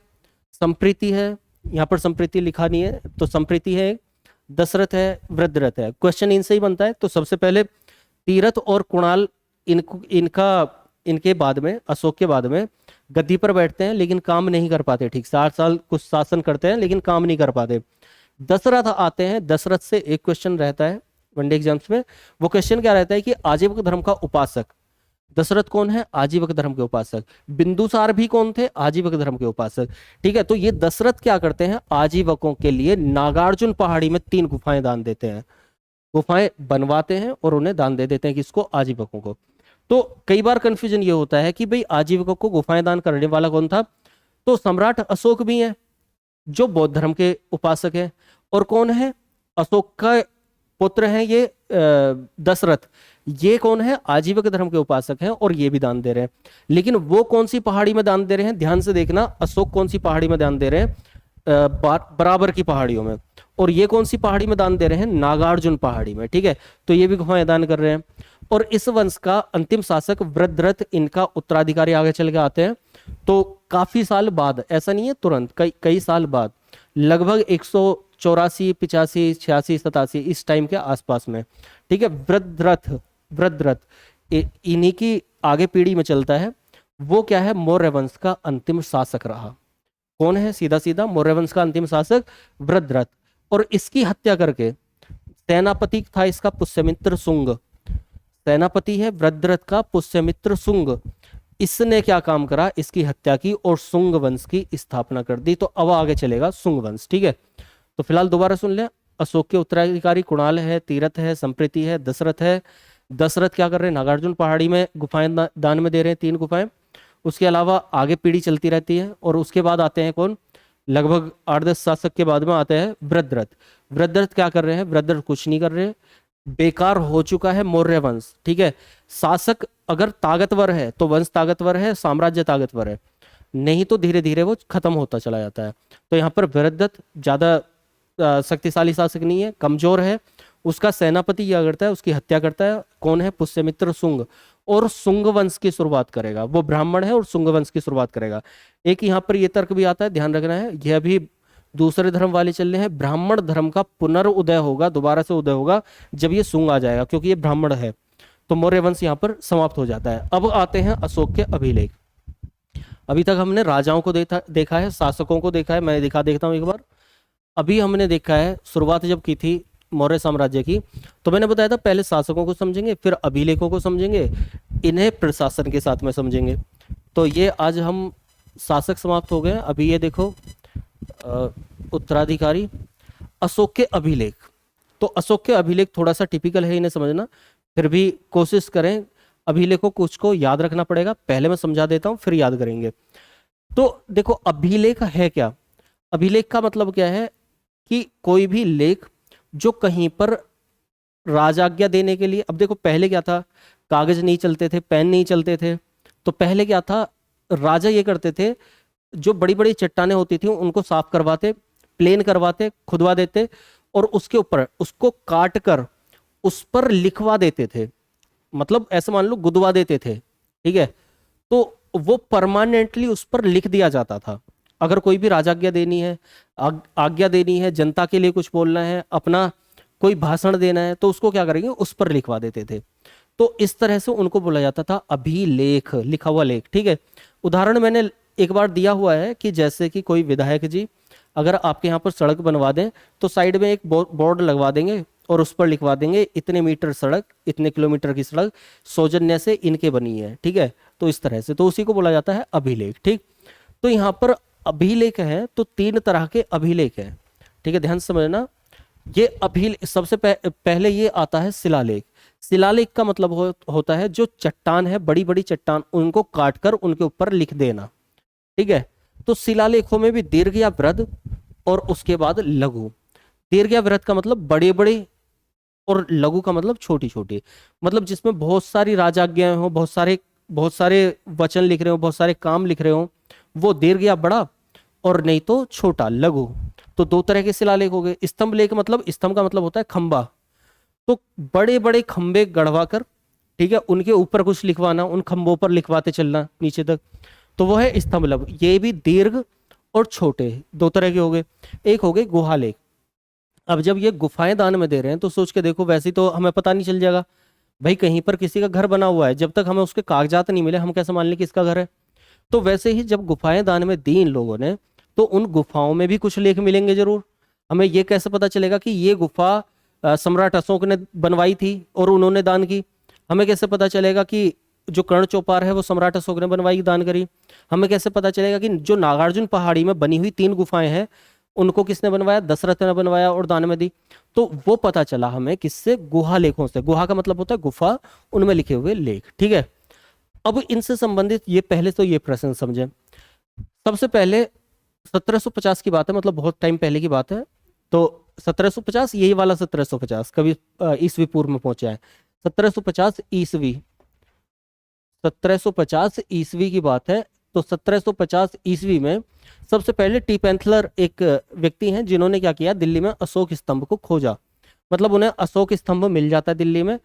संप्रीति है, यहाँ पर संप्रीति लिखा नहीं है तो संप्रीति है, दशरथ है, वृद्धरथ है। क्वेश्चन इनसे ही बनता है। तो सबसे पहले तीरथ और कुणाल इनके बाद में, अशोक के बाद में गद्दी पर बैठते हैं, लेकिन काम नहीं कर पाते ठीक। 60 साल कुछ शासन करते हैं लेकिन काम नहीं कर पाते। दशरथ आते हैं। दशरथ से एक क्वेश्चन रहता है वनडे एग्जाम्स में। वो क्वेश्चन क्या रहता है कि आजीवक धर्म का उपासक दशरथ कौन है? आजीवक धर्म के उपासक। बिंदुसार भी कौन थे? आजीवक धर्म के उपासक। ठीक है, तो ये दशरथ क्या करते हैं? आजीवकों के लिए नागार्जुन पहाड़ी में 3 गुफाएं दान देते हैं, गुफाएं बनवाते हैं और उन्हें दान दे देते हैं। किसको? आजीवकों को। तो कई बार कंफ्यूजन ये होता है कि भाई आजीवकों को गुफाएं दान करने वाला कौन था? तो सम्राट अशोक भी है जो बौद्ध धर्म के उपासक है। और कौन है? अशोक का पुत्र है ये दशरथ, ये कौन है? आजीवक धर्म के उपासक हैं और ये भी दान दे रहे हैं। लेकिन वो कौन सी पहाड़ी में दान दे रहे हैं? ध्यान से देखना, अशोक कौन सी पहाड़ी में दान दे रहे हैं? बराबर की पहाड़ियों में। और ये कौन सी पहाड़ी में दान दे रहे हैं? नागार्जुन पहाड़ी में। ठीक है, तो ये भी गुफाएं दान कर रहे हैं। और इस वंश का अंतिम शासक वृद्धरथ इनका उत्तराधिकारी आगे चल के आते हैं। तो काफी साल बाद, ऐसा नहीं है तुरंत, कई साल बाद, लगभग 184, 85, 86, 87 इस टाइम के आसपास में। ठीक है, वृद्धरथ इन्हीं की आगे पीढ़ी में चलता है। वो क्या है? मौर्य वंश का अंतिम शासक रहा। कौन है? सीधा सीधा मौर्य वंश का अंतिम शासक वृद्धरथ। और इसकी हत्या करके सेनापति था इसका पुष्यमित्र शुंग। सेनापति है वृद्धरथ का पुष्यमित्र शुंग। इसने क्या काम करा? इसकी हत्या की और शुंग वंश की स्थापना कर दी। तो अब आगे चलेगा शुंग वंश। ठीक है, तो फिलहाल दोबारा सुन ले। अशोक के उत्तराधिकारी कुणाल है, तीरथ है, संप्रीति है, दशरथ है। दशरथ क्या कर रहे हैं? नागार्जुन पहाड़ी में गुफाएं दान में दे रहे हैं, 3 गुफाएं। उसके अलावा आगे पीढ़ी चलती रहती है। और उसके बाद आते हैं कौन? लगभग 8-10 शासक के बाद में आते हैं वृद्धरथ। वृद्धरथ क्या कर रहे हैं? वृद्धरथ कुछ नहीं कर रहे, बेकार हो चुका है मौर्य वंश। ठीक है, शासक अगर ताकतवर है तो वंश ताकतवर है, साम्राज्य ताकतवर है, नहीं तो धीरे धीरे वो खत्म होता चला जाता है। तो यहाँ पर वृद्धरथ ज्यादा शक्तिशाली शासक नहीं है, कमजोर है। उसका सेनापति क्या करता है? उसकी हत्या करता है। कौन है? पुष्यमित्र शुंग। और शुंग वंश की शुरुआत करेगा। वो ब्राह्मण है और शुंग वंश की शुरुआत करेगा। एक यहाँ पर ये तर्क भी आता है, ध्यान रखना है, यह भी दूसरे धर्म वाले चल रहे हैं। ब्राह्मण धर्म का पुनर्उदय होगा, दोबारा से उदय होगा जब ये शुंग आ जाएगा, क्योंकि ये ब्राह्मण है। तो मौर्य वंश यहाँ पर समाप्त हो जाता है। अब आते हैं अशोक के अभिलेख। अभी तक हमने राजाओं को देखा है, शासकों को देखा है। मैं देखता हूँ एक बार। अभी हमने देखा है शुरुआत जब की थी मौर्य साम्राज्य की, तो मैंने बताया था पहले शासकों को समझेंगे, फिर अभिलेखों को समझेंगे, इन्हें प्रशासन के साथ में समझेंगे। तो ये आज हम शासक समाप्त हो गए। अभी ये देखो उत्तराधिकारी, अशोक के अभिलेख। तो अशोक के अभिलेख थोड़ा सा टिपिकल है, इन्हें समझना, फिर भी कोशिश करें। अभिलेखों कुछ को याद रखना पड़ेगा, पहले मैं समझा देता हूं फिर याद करेंगे। तो देखो अभिलेख है क्या। अभिलेख का मतलब क्या है कि कोई भी लेख जो कहीं पर राजाज्ञा देने के लिए, अब देखो पहले क्या था, कागज नहीं चलते थे, पेन नहीं चलते थे, तो पहले क्या था, राजा ये करते थे, जो बड़ी बड़ी चट्टानें होती थी उनको साफ करवाते, प्लेन करवाते, खुदवा देते, और उसके ऊपर उसको काट कर उस पर लिखवा देते थे, मतलब ऐसे मान लो गुदवा देते थे, ठीक है। तो वो परमानेंटली उस पर लिख दिया जाता था। अगर कोई भी राजाज्ञा देनी है, आज्ञा देनी है, जनता के लिए कुछ बोलना है, अपना कोई भाषण देना है, तो उसको क्या करेंगे, उस पर लिखवा देते थे। तो इस तरह से उनको बोला जाता था अभिलेख, लिखा हुआ लेख, ठीक है। उदाहरण मैंने एक बार दिया हुआ है कि जैसे कि कोई विधायक जी अगर आपके यहाँ पर सड़क बनवा दें तो साइड में एक बोर्ड लगवा देंगे और उस पर लिखवा देंगे इतने मीटर सड़क, इतने किलोमीटर की सड़क सौजन्य से इनके बनी है, ठीक है। तो इस तरह से, तो उसी को बोला जाता है अभिलेख, ठीक। तो यहाँ पर अभिलेख है तो 3 तरह के अभिलेख हैं, ठीक है, ध्यान से समझना। ये अभिलेख सबसे पहले ये आता है शिलालेख। शिलालेख का मतलब होता है जो चट्टान है, बड़ी बड़ी चट्टान, उनको काटकर उनके ऊपर लिख देना, ठीक है। तो शिलालेखों में भी दीर्घ या वृहद और उसके बाद लघु। दीर्घ या वृहद का मतलब बड़े बड़े, और लघु का मतलब छोटी छोटी, मतलब जिसमें बहुत सारी राजाज्ञाएं हो, बहुत सारे वचन लिख रहे हो, बहुत सारे काम लिख रहे हो, वो दीर्घ या बड़ा, और नहीं तो छोटा लघु। तो 2 तरह के शिलालेख हो गए। स्तंभ लेख मतलब, स्तंभ का मतलब होता है खंबा, तो बड़े बड़े खंबे गढ़वा कर, ठीक है, उनके ऊपर कुछ लिखवाना, उन खंबों पर लिखवाते चलना नीचे तक, तो वो है स्तंभ लेख। ये भी दीर्घ और छोटे 2 तरह के हो गए। एक हो गए गुहालेख। अब जब ये गुफाएं दान में दे रहे हैं तो सोच के देखो, वैसे तो हमें पता नहीं चल जाएगा भाई, कहीं पर किसी का घर बना हुआ है, जब तक हमें उसके कागजात नहीं मिले हम कैसे मान लें किसका घर है। तो वैसे ही जब गुफाएं दान में दी इन लोगों ने, तो उन गुफाओं में भी कुछ लेख मिलेंगे जरूर। हमें ये कैसे पता चलेगा कि ये गुफा सम्राट अशोक ने बनवाई थी और उन्होंने दान की। हमें कैसे पता चलेगा कि जो कर्ण चौपार है वो सम्राट अशोक ने बनवाई, दान करी। हमें कैसे पता चलेगा कि जो नागार्जुन पहाड़ी में बनी हुई 3 गुफाएं हैं उनको किसने बनवाया, दशरथ ने बनवाया और दान में दी। तो वो पता चला हमें किससे, गुहा लेखों से। गुहा का मतलब होता है गुफा, उनमें लिखे हुए लेख, ठीक है। अब इनसे संबंधित ये पहले तो ये प्रश्न समझे। सबसे पहले 1750 की बात है, मतलब बहुत टाइम पहले की बात है। तो 1750, यही वाला 1750 कभी ईसवी पूर्व में पहुंचा है। 1750 ईसवी, 1750 ईसवी की बात है। तो 1750 ईसवी में सबसे पहले टी पेंथलर एक व्यक्ति हैं जिन्होंने क्या किया, दिल्ली में अशोक स्तंभ को खोजा। मतलब उन्हें अशोक स्तंभ मिल जाता है दिल्ली में,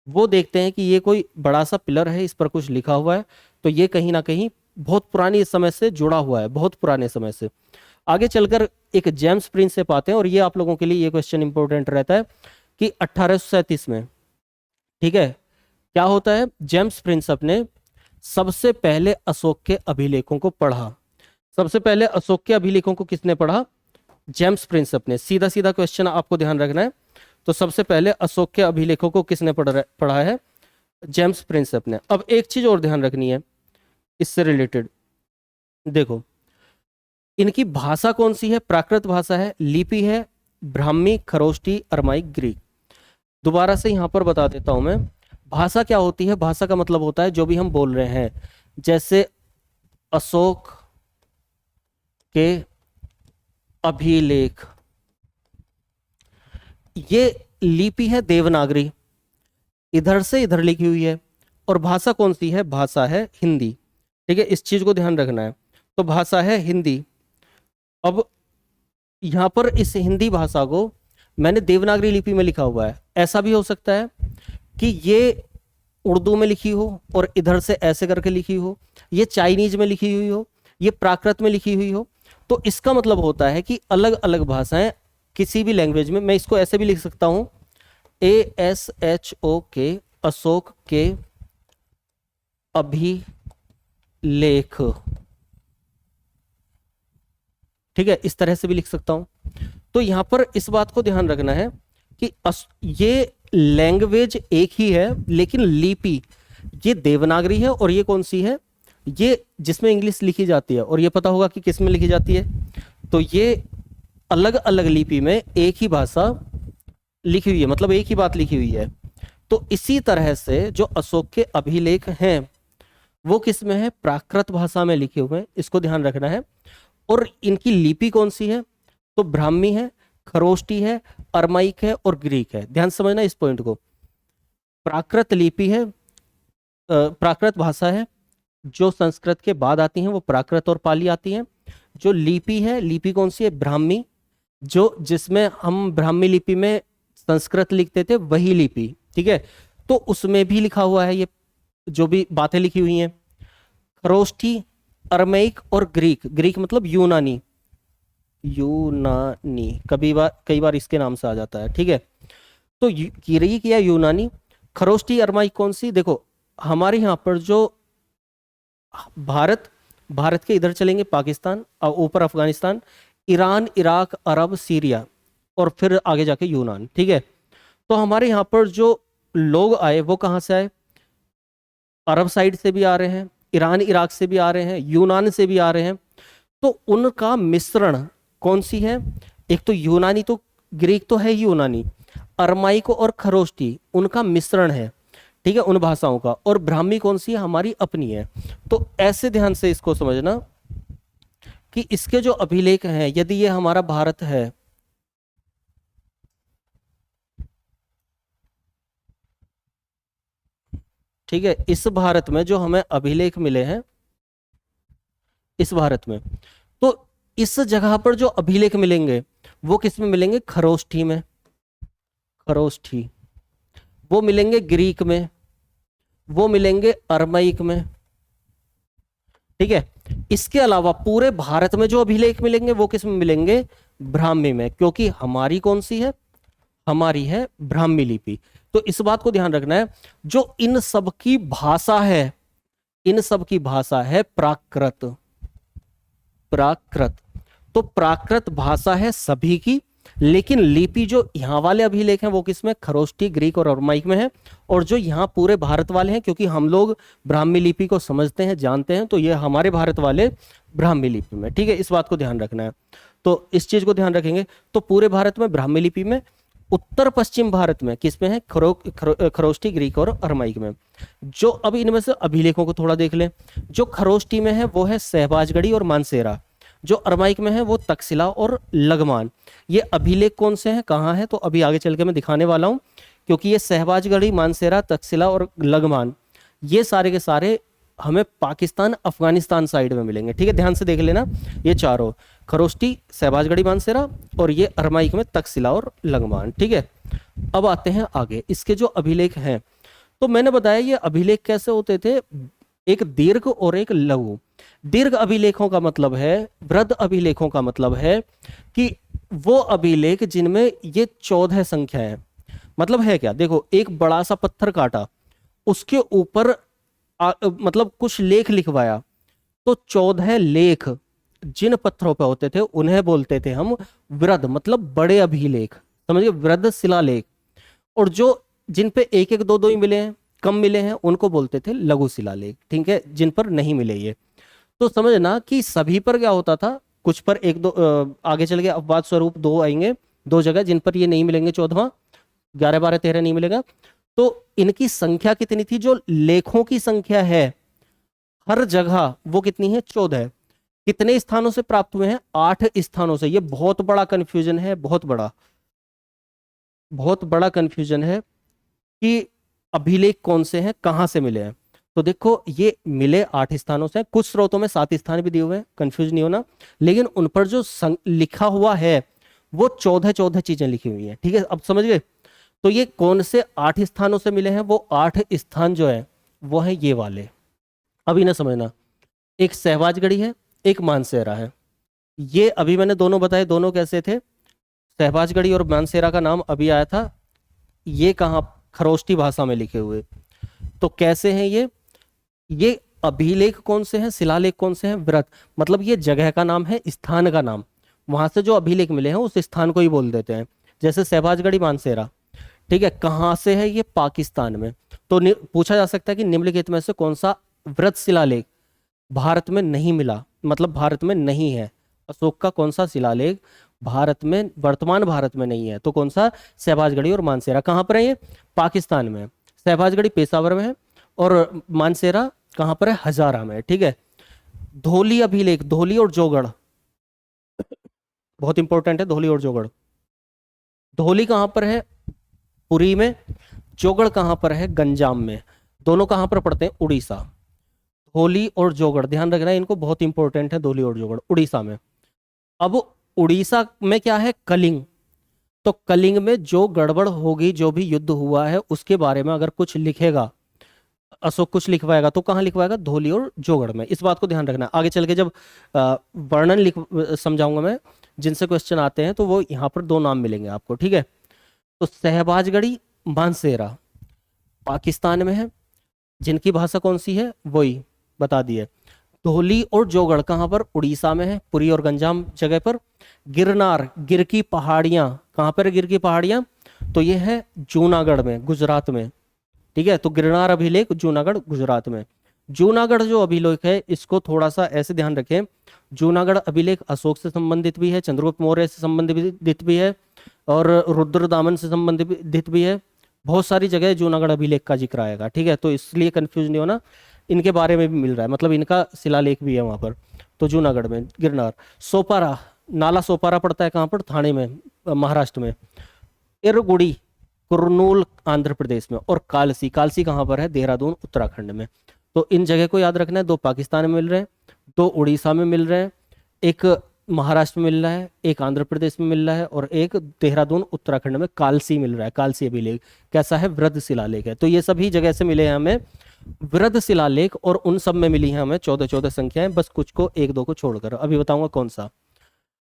वो देखते हैं कि ये कोई बड़ा सा पिलर है, इस पर कुछ लिखा हुआ है, तो ये कहीं ना कहीं बहुत पुरानी समय से जुड़ा हुआ है, बहुत पुराने समय से। आगे चलकर एक जेम्स प्रिंसेप आते हैं, और ये आप लोगों के लिए ये क्वेश्चन इंपॉर्टेंट रहता है कि 1837 में, ठीक है, क्या होता है, जेम्स प्रिंसेप ने सबसे पहले अशोक के अभिलेखों को पढ़ा। सबसे पहले अशोक के अभिलेखों को किसने पढ़ा, जेम्स प्रिंसेप ने। सीधा सीधा क्वेश्चन आपको ध्यान रखना है। तो सबसे पहले अशोक के अभिलेखों को किसने पढ़ा है, जेम्स प्रिंसेप ने। अब एक चीज और ध्यान रखनी है इससे रिलेटेड, देखो इनकी भाषा कौन सी है, प्राकृत भाषा है, लिपि है ब्राह्मी, खरोष्टी, अरमाइक, ग्रीक। दोबारा से यहां पर बता देता हूं मैं, भाषा क्या होती है। भाषा का मतलब होता है जो भी हम बोल रहे हैं, जैसे अशोक के अभिलेख, ये लिपि है देवनागरी, इधर से इधर लिखी हुई है। और भाषा कौन सी है, भाषा है हिंदी, ठीक है, इस चीज को ध्यान रखना है। तो भाषा है हिंदी। अब यहां पर इस हिंदी भाषा को मैंने देवनागरी लिपि में लिखा हुआ है। ऐसा भी हो सकता है कि ये उर्दू में लिखी हो और इधर से ऐसे करके लिखी हो, ये चाइनीज में लिखी हुई हो, ये प्राकृत में लिखी हुई हो। तो इसका मतलब होता है कि अलग अलग भाषाएं किसी भी लैंग्वेज में, मैं इसको ऐसे भी लिख सकता हूं, ASHO के, अशोक के अभिलेख, ठीक है, इस तरह से भी लिख सकता हूं। तो यहां पर इस बात को ध्यान रखना है कि ये लैंग्वेज एक ही है, लेकिन लिपि ये देवनागरी है और ये कौन सी है, ये जिसमें इंग्लिश लिखी जाती है। और ये पता होगा कि किस में लिखी जाती है। तो ये अलग अलग लिपि में एक ही भाषा लिखी हुई है, मतलब एक ही बात लिखी हुई है। तो इसी तरह से जो अशोक के अभिलेख हैं वो किस में है, प्राकृत भाषा में लिखे हुए हैं, इसको ध्यान रखना है। और इनकी लिपि कौन सी है, तो ब्राह्मी है, खरोष्टी है, अरमाइक है और ग्रीक है। ध्यान से समझना इस पॉइंट को। प्राकृत लिपि है, प्राकृत भाषा है, जो संस्कृत के बाद आती हैं वो प्राकृत और पाली आती हैं। जो लिपि है, लिपि कौन सी है, ब्राह्मी, जो जिसमें हम ब्राह्मी लिपि में संस्कृत लिखते थे वही लिपि, ठीक है। तो उसमें भी लिखा हुआ है ये जो भी बातें लिखी हुई हैं। खरोष्ठी, अरमैक और ग्रीक, ग्रीक मतलब यूनानी, यूनानी कई बार इसके नाम से आ जाता है, ठीक है। तो किरई किया यूनानी, खरोष्टी अरमाइक कौन सी, देखो हमारे यहाँ पर जो भारत, भारत के इधर चलेंगे पाकिस्तान और ऊपर अफगानिस्तान, ईरान, इराक, अरब, सीरिया और फिर आगे जाके यूनान, ठीक है। तो हमारे यहाँ पर जो लोग आए वो कहाँ से आए, अरब साइड से भी आ रहे हैं, ईरान इराक से भी आ रहे हैं, यूनान से भी आ रहे हैं। तो उनका मिश्रण कौन सी है, एक तो यूनानी, तो ग्रीक तो है ही यूनानी, अरमाइक और खरोष्टी उनका मिश्रण है, ठीक है, उन भाषाओं का। और ब्राह्मी कौन सी है, हमारी अपनी है। तो ऐसे ध्यान से इसको समझना कि इसके जो अभिलेख हैं, यदि ये हमारा भारत है, ठीक है, इस भारत में जो हमें अभिलेख मिले हैं, इस भारत में, तो इस जगह पर जो अभिलेख मिलेंगे वो किस में मिलेंगे, खरोष्ठी में, खरोष्ठी। वो मिलेंगे ग्रीक में, वो मिलेंगे अरमाइक में, ठीक है। इसके अलावा पूरे भारत में जो अभिलेख मिलेंगे वो किस में मिलेंगे, ब्राह्मी में, क्योंकि हमारी कौन सी है, हमारी है ब्राह्मी लिपि। तो इस बात को ध्यान रखना है, जो इन सब की भाषा है, इन सब की भाषा है प्राकृत, प्राकृत। तो प्राकृत भाषा है सभी की, लेकिन लिपि जो यहाँ वाले अभिलेख हैं वो किसमें, खरोष्टी, ग्रीक और अरमाइक में है। और जो यहाँ पूरे भारत वाले हैं, क्योंकि हम लोग ब्राह्मी लिपि को समझते हैं, जानते हैं, तो ये हमारे भारत वाले ब्राह्मी लिपि में, ठीक है, इस बात को ध्यान रखना है। तो इस चीज को ध्यान रखेंगे। तो पूरे भारत में ब्राह्मी लिपि में, उत्तर पश्चिम भारत में किसमें है, खरोष्टी, ग्रीक और अरमाइक में। जो अब इनमें से अभिलेखों को थोड़ा देख लें। जो खरोष्टी में है वो है सहबाजगढ़ी और मानसेरा, जो अरमाइक में है वो तक्षशिला और लगमान। ये अभिलेख कौन से हैं, कहाँ है, तो अभी आगे चल के मैं दिखाने वाला हूँ। क्योंकि ये सहबाजगढ़ी, मानसेरा, तक्षशिला और लगमान, ये सारे के सारे हमें पाकिस्तान अफगानिस्तान साइड में मिलेंगे, ठीक है, ध्यान से देख लेना। ये चारों, खरोष्टी, सहबाजगढ़ी, मानसेरा और ये अरमाइक में तक्षशिला और लगमान, ठीक है। अब आते हैं आगे, इसके जो अभिलेख हैं, तो मैंने बताया ये अभिलेख कैसे होते थे, एक दीर्घ और एक लघु। दीर्घ अभिलेखों का मतलब है, वृद्ध अभिलेखों का मतलब है कि वो अभिलेख जिनमें ये 14 संख्या है। मतलब है क्या, देखो एक बड़ा सा पत्थर काटा, उसके ऊपर मतलब कुछ लेख लिखवाया, तो 14 लेख जिन पत्थरों पे होते थे उन्हें बोलते थे हम वृद्ध, मतलब बड़े अभिलेख, समझिए, वृद्ध शिलालेख। और जो जिन पे एक एक दो दो ही मिले हैं, कम मिले हैं, उनको बोलते थे लघु शिलालेख, ठीक है, जिन पर नहीं मिले ये। तो समझना कि सभी पर क्या होता था, कुछ पर एक दो, आगे चल के अपवाद स्वरूप दो आएंगे, दो जगह जिन पर ये नहीं मिलेंगे, 14वां, 11, 12, 13 नहीं मिलेगा। तो इनकी संख्या कितनी थी, जो लेखों की संख्या है हर जगह वो कितनी है, 14। कितने स्थानों से प्राप्त हुए हैं, 8 स्थानों से। ये बहुत बड़ा कंफ्यूजन है, बहुत बड़ा, बहुत बड़ा कंफ्यूजन है कि अभिलेख कौन से हैं, कहां से मिले हैं। तो देखो ये मिले 8 स्थानों से, कुछ स्रोतों में 7 स्थान भी दिए हुए हैं, कंफ्यूज नहीं होना, लेकिन उन पर जो लिखा हुआ है वो 14 चीजें लिखी हुई हैं, ठीक है, अब समझ गए। तो ये कौन से 8 स्थानों से मिले हैं, वो 8 स्थान जो है वो है ये वाले। अब इन्हें समझना, एक सहबाजगढ़ी है, एक मानसेरा है। ये अभी मैंने दोनों बताए, दोनों कैसे थे, सहबाजगढ़ी और मानसेरा का नाम अभी आया था, ये कहाँ, खरोष्टी भाषा में लिखे हुए। तो कैसे हैं ये अभिलेख कौन से हैं, शिलालेख कौन से हैं, व्रत, मतलब ये जगह का नाम है, स्थान का नाम, वहां से जो अभिलेख मिले हैं उस स्थान को ही बोल देते हैं। जैसे सहबाजगढ़ी, मानसेरा, ठीक है, कहाँ से है, ये पाकिस्तान में। तो पूछा जा सकता है कि निम्नलिखित में से कौन सा व्रत शिलालेख भारत में नहीं मिला, मतलब भारत में नहीं है, अशोक का कौन सा शिलालेख भारत में, वर्तमान भारत में नहीं है। तो कौन सा? शहबाजगढ़ी और मानसेरा। कहाँ पर है ये? पाकिस्तान में है। शहबाजगढ़ी पेशावर में है और मानसेरा कहाँ पर है? हजारा में है। ठीक है। धौली अभिलेख, धौली और जोगढ़ बहुत इंपॉर्टेंट है। धौली और जोगढ़, धौली कहाँ पर है? पुरी में। जोगढ़ कहाँ पर है? गंजाम में। दोनों कहाँ पर पड़ते हैं? उड़ीसा। धौली और जोगढ़ ध्यान रखना है, इनको बहुत इंपॉर्टेंट है। धौली और जोगढ़ उड़ीसा में। अब उड़ीसा में क्या है? कलिंग। तो कलिंग में जो गड़बड़ होगी, जो भी युद्ध हुआ है उसके बारे में अगर कुछ लिखेगा अशोक, कुछ लिखवाएगा, तो कहाँ लिखवाएगा? धौली और जोगढ़ में। इस बात को ध्यान रखना। आगे चल के जब वर्णन लिख समझाऊंगा मैं, जिनसे क्वेश्चन आते हैं, तो वो यहाँ पर दो नाम मिलेंगे आपको। ठीक है। तो शहबाजगढ़ी, मानसेरा पाकिस्तान में है। जिनकी भाषा कौन सी है? वही बता दिए। धौली और जोगढ़ कहाँ पर? उड़ीसा में है, पुरी और गंजाम जगह पर। गिरनार, गिर की पहाड़ियां कहाँ पर है? गिर की पहाड़ियां तो ये है जूनागढ़ में, गुजरात में। ठीक है। तो गिरनार अभिलेख जूनागढ़, गुजरात में। जूनागढ़ जो अभिलेख है इसको थोड़ा सा ऐसे ध्यान रखें। जूनागढ़ अभिलेख अशोक से संबंधित भी है, चंद्रगुप्त मौर्य से संबंधित भी है, और रुद्रदामन से संबंधित भी है। बहुत सारी जगह जूनागढ़ अभिलेख का जिक्र आएगा। ठीक है। तो इसलिए कंफ्यूज नहीं होना, इनके बारे में भी मिल रहा है, मतलब इनका शिलालेख भी है वहां पर। तो जूनागढ़ में गिरनार। सोपारा, नाला सोपारा पड़ता है कहाँ पर? थाने में, महाराष्ट्र में। इरगुड़ी, कुरनूल आंध्र प्रदेश में। और कालसी, कालसी कहाँ पर है? देहरादून उत्तराखंड में। तो इन जगह को याद रखना है। दो पाकिस्तान में मिल रहे हैं, दो उड़ीसा में मिल रहे हैं, एक महाराष्ट्र में मिल रहा है, एक आंध्र प्रदेश में मिल रहा है, और एक देहरादून उत्तराखंड में कालसी मिल रहा है। कालसी अभिलेख कैसा है? वृद्ध शिलालेख है। तो ये सभी जगह से मिले हैं हमें वृद्ध शिलालेख, और उन सब में मिली है हमें 14-14 संख्याएं, बस कुछ को, एक दो को छोड़कर। अभी बताऊंगा कौन सा।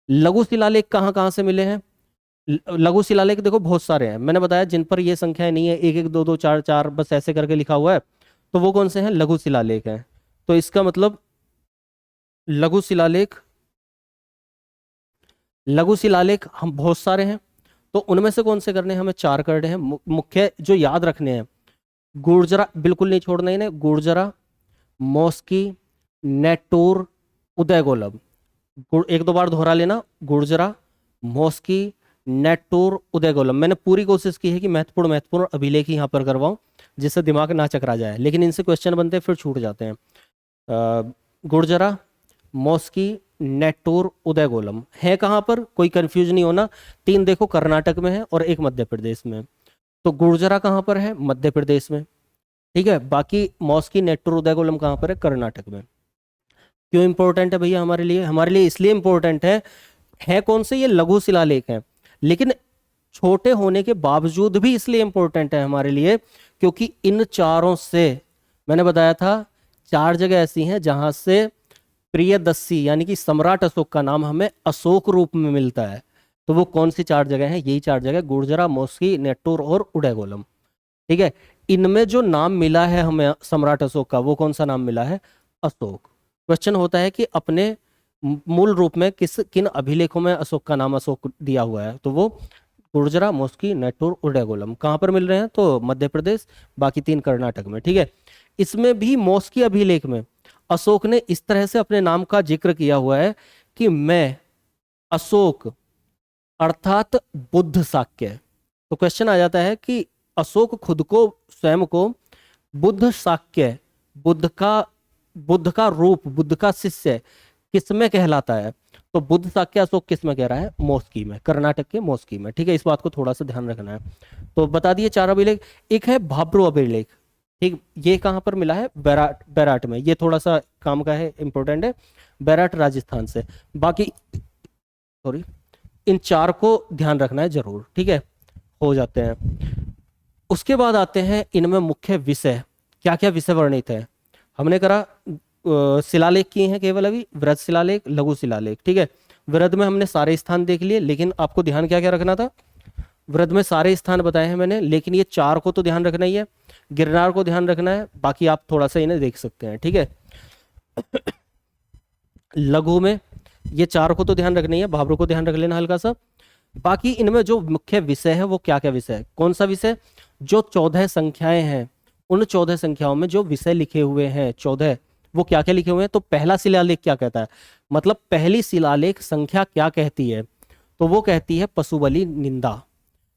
लघु शिलालेख कहाँ कहाँ से मिले हैं? लघु शिलालेख देखो बहुत सारे हैं, मैंने बताया जिन पर ये संख्याएं नहीं है, एक एक दो दो चार चार बस ऐसे करके लिखा हुआ है, तो वो कौन से हैं? लघु शिलालेख हैं। तो इसका मतलब लघु शिलालेख, लघु शिलालेख हम बहुत सारे हैं, तो उनमें से कौन से करने हैं? हमें चार करने हैं मुख्य जो याद रखने हैं। गुर्जरा बिल्कुल नहीं छोड़ना इन्हें। गुर्जरा, मौस्की, नेटूर, उदयगोलम। एक दो बार दोहरा लेना। गुर्जरा, मौस्की, नेटूर, उदयगोलम। मैंने पूरी कोशिश की है कि महत्वपूर्ण महत्वपूर्ण अभिलेख यहाँ पर करवाऊं, जिससे दिमाग ना चकरा जाए, लेकिन इनसे क्वेश्चन बनते हैं फिर छूट जाते हैं। गुर्जरा, मौस्की, नेटूर, उदयगोलम है कहाँ पर? कोई कंफ्यूज नहीं होना। तीन देखो कर्नाटक में है और एक मध्य प्रदेश में। तो गुर्जरा कहाँ पर है? मध्य प्रदेश में। ठीक है। बाकी मौस्की, नेटूर, उदयगोलम कहाँ पर है? कर्नाटक में। क्यों इंपॉर्टेंट है भैया हमारे लिए? हमारे लिए इसलिए इंपॉर्टेंट है कौन से? ये लघु शिलालेख है, लेकिन छोटे होने के बावजूद भी इसलिए इंपॉर्टेंट है हमारे लिए क्योंकि इन चारों से, मैंने बताया था, चार जगह ऐसी हैं जहां से प्रियदर्शी यानी कि सम्राट अशोक का नाम हमें अशोक रूप में मिलता है। तो वो कौन सी चार जगह हैं? यही चार जगह, गुर्जरा, मौस्की, नेटूर और उदयगोलम। ठीक है। इनमें जो नाम मिला है हमें सम्राट अशोक का, वो कौन सा नाम मिला है? अशोक। क्वेश्चन होता है कि अपने मूल रूप में किन अभिलेखों में अशोक का नाम अशोक दिया हुआ है? तो वो गुर्जरा, मौस्की, नेटूर, उदयगोलम। कहाँ पर मिल रहे हैं? तो मध्य प्रदेश, बाकी तीन कर्नाटक में। ठीक है। इसमें भी मौस्की अभिलेख में अशोक ने इस तरह से अपने नाम का जिक्र किया हुआ है कि मैं अशोक अर्थात बुद्ध शाक्य। तो क्वेश्चन आ जाता है कि अशोक खुद को, स्वयं को बुद्ध शाक्य, बुद्ध का रूप, बुद्ध का शिष्य किसमें कहलाता है? तो बुद्ध शाक्य अशोक किसमें कह रहा है? मौस्की में, कर्नाटक के मौस्की में। ठीक है। इस बात को थोड़ा सा ध्यान रखना है। तो बता दिए चार अभिलेख। एक है भाब्रो अभिलेख। ठीक, ये कहाँ पर मिला है? बैराट में। ये थोड़ा सा काम का है, इंपॉर्टेंट है, बैराट राजस्थान से। बाकी सॉरी, इन चार को ध्यान रखना है जरूर। ठीक है, हो जाते हैं। उसके बाद आते हैं इनमें मुख्य विषय, क्या क्या विषय वर्णित है। हमने करा शिलालेख किए हैं केवल अभी, वृहद शिलालेख, लघु शिलालेख। ठीक है। वृहद में हमने सारे स्थान देख लिए, लेकिन आपको ध्यान क्या क्या रखना था? वृहद में सारे स्थान बताए हैं मैंने, लेकिन ये चार को तो ध्यान रखना ही है। गिरनार को ध्यान रखना है, बाकी आप थोड़ा सा इन्हें देख सकते हैं। ठीक है। लघु में ये चार को तो ध्यान रखना ही है, भाब्रो को ध्यान रख लेना हल्का सा। बाकी इनमें जो मुख्य विषय है वो क्या क्या विषय है? कौन सा विषय? जो 14 संख्याएं हैं, उन 14 संख्याओं में जो विषय लिखे हुए हैं 14, वो क्या क्या लिखे हुए हैं? तो पहला शिलालेख क्या कहता है, मतलब पहली शिलालेख संख्या क्या कहती है? तो वो कहती है पशु बलि निंदा,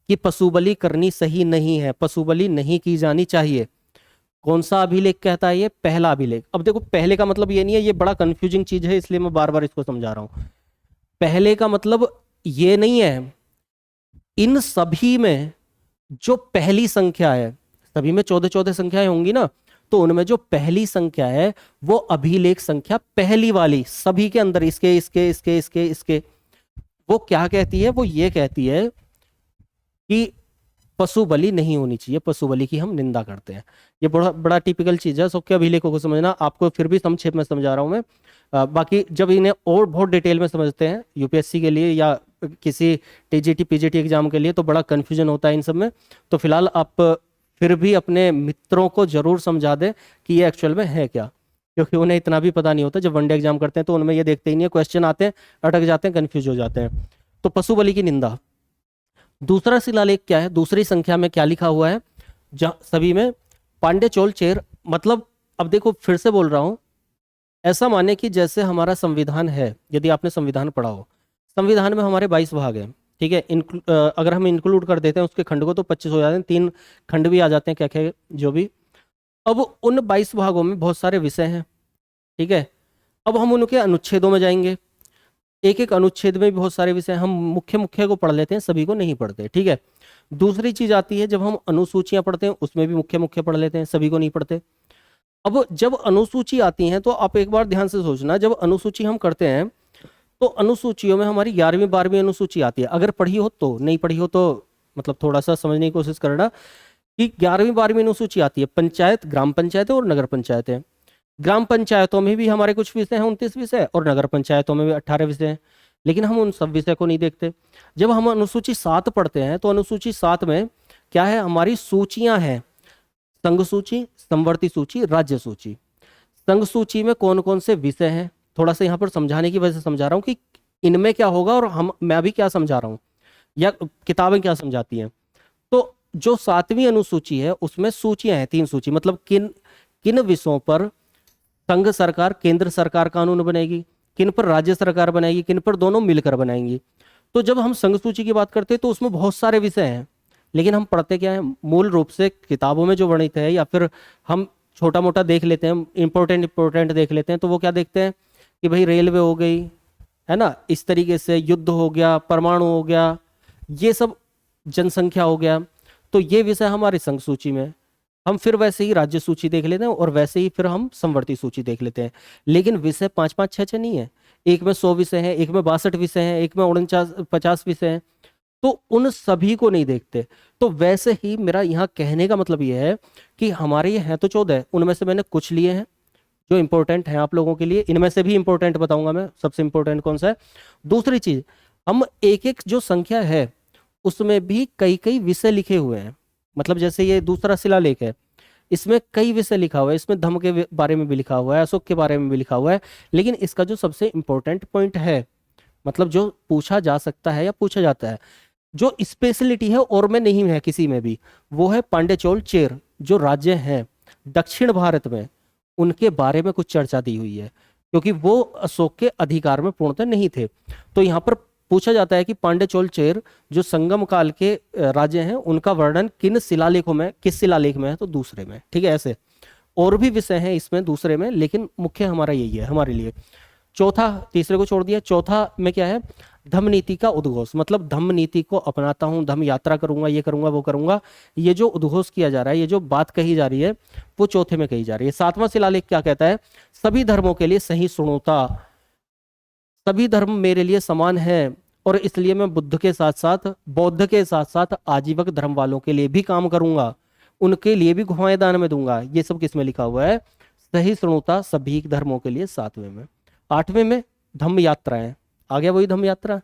कि पशु बलि करनी सही नहीं है, पशु बलि नहीं की जानी चाहिए। कौन सा अभिलेख कहता है ये? पहला अभिलेख। अब देखो पहले का मतलब ये नहीं है, ये बड़ा कंफ्यूजिंग चीज है, इसलिए मैं बार बार इसको समझा रहा हूं। पहले का मतलब ये नहीं है, इन सभी में जो पहली संख्या है, सभी में 14 14 संख्याएं होंगी ना, तो उनमें जो पहली संख्या है वो अभिलेख संख्या पहली वाली, सभी के अंदर इसके इसके इसके इसके इसके, वो क्या कहती है? वो ये कहती है कि पशु बलि नहीं होनी चाहिए, पशु बलि की हम निंदा करते हैं। ये बड़ा बड़ा टिपिकल चीज है, सबके अभिलेखों को समझना। आपको फिर भी संक्षेप में समझा रहा हूं मैं। बाकी जब इन्हें और बहुत डिटेल में समझते हैं यूपीएससी के लिए या किसी टीजीटी पीजीटी एग्जाम के लिए, तो बड़ा कंफ्यूजन होता है इन सब में। तो फिलहाल आप फिर भी अपने मित्रों को जरूर समझा दें कि ये एक्चुअल में है क्या, क्योंकि उन्हें इतना भी पता नहीं होता। जब वनडे एग्जाम करते हैं तो उनमें ये देखते ही नहीं है, क्वेश्चन आते हैं, अटक जाते हैं, कंफ्यूज हो जाते हैं। तो पशु बलि की निंदा। दूसरा शिलालेख क्या है? दूसरी संख्या में क्या लिखा हुआ है? सभी में पांड्य चोल चेर, मतलब अब देखो फिर से बोल रहा हूं, ऐसा माने कि जैसे हमारा संविधान है, यदि आपने संविधान पढ़ा हो, संविधान में हमारे 22 भाग हैं, ठीक है। अगर हम इंक्लूड कर देते हैं उसके खंड को तो 25 हो जाते हैं, 3 खंड भी आ जाते हैं, क्या क्या जो भी। अब उन 22 भागों में बहुत सारे विषय हैं, ठीक है। अब हम उनके अनुच्छेदों में जाएंगे, एक एक अनुच्छेद में भी बहुत सारे विषय, हम मुख्य मुख्य को पढ़ लेते हैं, सभी को नहीं पढ़ते, ठीक है। दूसरी चीज आती है जब हम अनुसूचियां पढ़ते हैं, उसमें भी मुख्य मुख्य पढ़ लेते हैं, सभी को नहीं पढ़ते। अब जब अनुसूची आती हैं तो आप एक बार ध्यान से सोचना, जब अनुसूची हम करते हैं तो अनुसूचियों में हमारी 11वीं 12वीं अनुसूची आती है। अगर पढ़ी हो तो, नहीं पढ़ी हो तो मतलब थोड़ा सा समझने की कोशिश करना कि 11वीं 12वीं अनुसूची आती है। पंचायत, ग्राम पंचायतें और नगर पंचायतें। ग्राम पंचायतों में भी हमारे कुछ विषय हैं, 29 विषय, और नगर पंचायतों में भी 18 विषय हैं, लेकिन हम उन सब विषय को नहीं देखते। जब हम अनुसूची 7 पढ़ते हैं तो अनुसूची 7 में क्या है? हमारी सूचियां हैं, संघ सूची, समवर्ती सूची, राज्य सूची। संघ सूची में कौन कौन से विषय हैं, थोड़ा सा यहाँ पर समझाने की वजह से समझा रहा हूँ कि इनमें क्या होगा और मैं अभी क्या समझा रहा हूँ या किताबें क्या समझाती हैं। तो जो 7वीं अनुसूची है उसमें सूचियां हैं, 3 सूची, मतलब किन किन विषयों पर संघ सरकार, केंद्र सरकार कानून बनाएगी, किन पर राज्य सरकार बनाएगी, किन पर दोनों मिलकर बनाएंगी। तो जब हम संघ सूची की बात करते हैं तो उसमें बहुत सारे विषय हैं, लेकिन हम पढ़ते क्या है? मूल रूप से किताबों में जो वर्णित है, या फिर हम छोटा मोटा देख लेते हैं, इंपॉर्टेंट देख लेते हैं। तो वो क्या देखते हैं कि भाई रेलवे हो गई, है ना, इस तरीके से युद्ध हो गया, परमाणु हो गया, ये सब, जनसंख्या हो गया। तो ये विषय हमारी संघ सूची में। हम फिर वैसे ही राज्य सूची देख लेते हैं और वैसे ही फिर हम समवर्ती सूची देख लेते हैं। लेकिन विषय 5 5 6 6 नहीं है, एक में 100 विषय हैं, एक में 62 विषय हैं, एक में 49 50 विषय हैं। तो उन सभी को नहीं देखते। तो वैसे ही मेरा यहाँ कहने का मतलब ये है कि हमारे ये हैं तो 14, उनमें से मैंने कुछ लिए हैं जो इंपॉर्टेंट हैं आप लोगों के लिए। इनमें से भी इंपॉर्टेंट बताऊंगा मैं, सबसे इंपॉर्टेंट कौन सा है। दूसरी चीज, हम एक एक जो संख्या है उसमें भी कई कई विषय लिखे हुए हैं। मतलब जैसे ये दूसरा शिलालेख है, इसमें कई विषय लिखा हुआ है, इसमें धम्म के बारे में भी लिखा हुआ है, अशोक के बारे में भी लिखा हुआ है। लेकिन इसका जो सबसे इंपॉर्टेंट पॉइंट है, मतलब जो पूछा जा सकता है या पूछा जाता है, जो स्पेशलिटी है और में नहीं है किसी में भी, वो है पांड्य चोल चेर। जो राज्य हैं दक्षिण भारत में, उनके बारे में कुछ चर्चा दी हुई है, क्योंकि वो अशोक के अधिकार में पूर्णतः नहीं थे। तो यहाँ पर पूछा जाता है कि पांड्य चोल चेर जो संगम काल के राज्य हैं, उनका वर्णन किन शिलालेखों में, किस शिलालेख में है? तो दूसरे में, ठीक है। ऐसे और भी विषय हैं इसमें दूसरे में, लेकिन मुख्य हमारा यही है हमारे लिए। चौथा, तीसरे को छोड़ दिया, चौथा में क्या है? धम्म नीति का उद्घोष। मतलब धम्म नीति को अपनाता हूं, धम्म यात्रा करूंगा, ये करूंगा, वो करूंगा। ये जो उद्घोष किया जा रहा है, ये जो बात कही जा रही है, वो चौथे में कही जा रही है। 7वां शिलालेख क्या कहता है? सभी धर्मों के लिए सहिष्णुता, सभी धर्म मेरे लिए समान है और इसलिए मैं बुद्ध के साथ साथ, बौद्ध के साथ साथ आजीवक धर्म वालों के लिए भी काम करूंगा, उनके लिए भी गुफाएं दान में दूंगा। ये सब किस में लिखा हुआ है? सहिष्णुता सभी धर्मों के लिए 7वें में। 8वें में धम्म यात्राएं, आ गया वही धम्म यात्रा।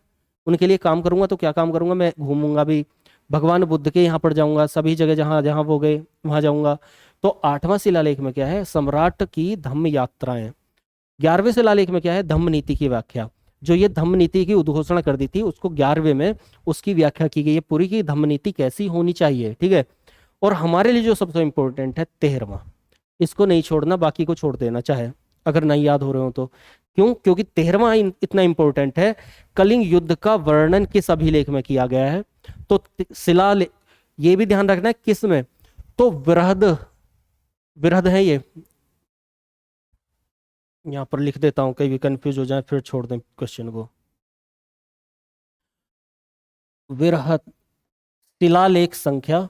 उनके लिए काम करूंगा, तो क्या काम करूंगा? मैं घूमूंगा भी, भगवान बुद्ध के यहाँ पर जाऊंगा, सभी जगह जहां जहां वो गए वहां जाऊंगा। तो 8वां शिलालेख में क्या है? सम्राट की धम्म यात्राएं। 11वें शिलालेख में क्या है? धम्म नीति की व्याख्या। जो ये धम्म नीति की उद्घोषणा कर दी थी, उसको 11वें में उसकी व्याख्या की गई है पूरी, की धम्म नीति कैसी होनी चाहिए, ठीक है। और हमारे लिए जो सबसे इंपॉर्टेंट है 13वां, इसको नहीं छोड़ना, बाकी को छोड़ देना, चाहे अगर नहीं याद हो रहे हो तो। क्यों? क्योंकि 13वां इतना इंपॉर्टेंट है। कलिंग युद्ध का वर्णन किस अभिलेख में किया गया है? तो शिलालेख, ये भी ध्यान रखना है किस में, तो बृहद, बृहद है ये, यहां पर लिख देता हूं, कहीं भी कंफ्यूज हो जाए फिर छोड़ दें क्वेश्चन को। बृहद शिलालेख संख्या,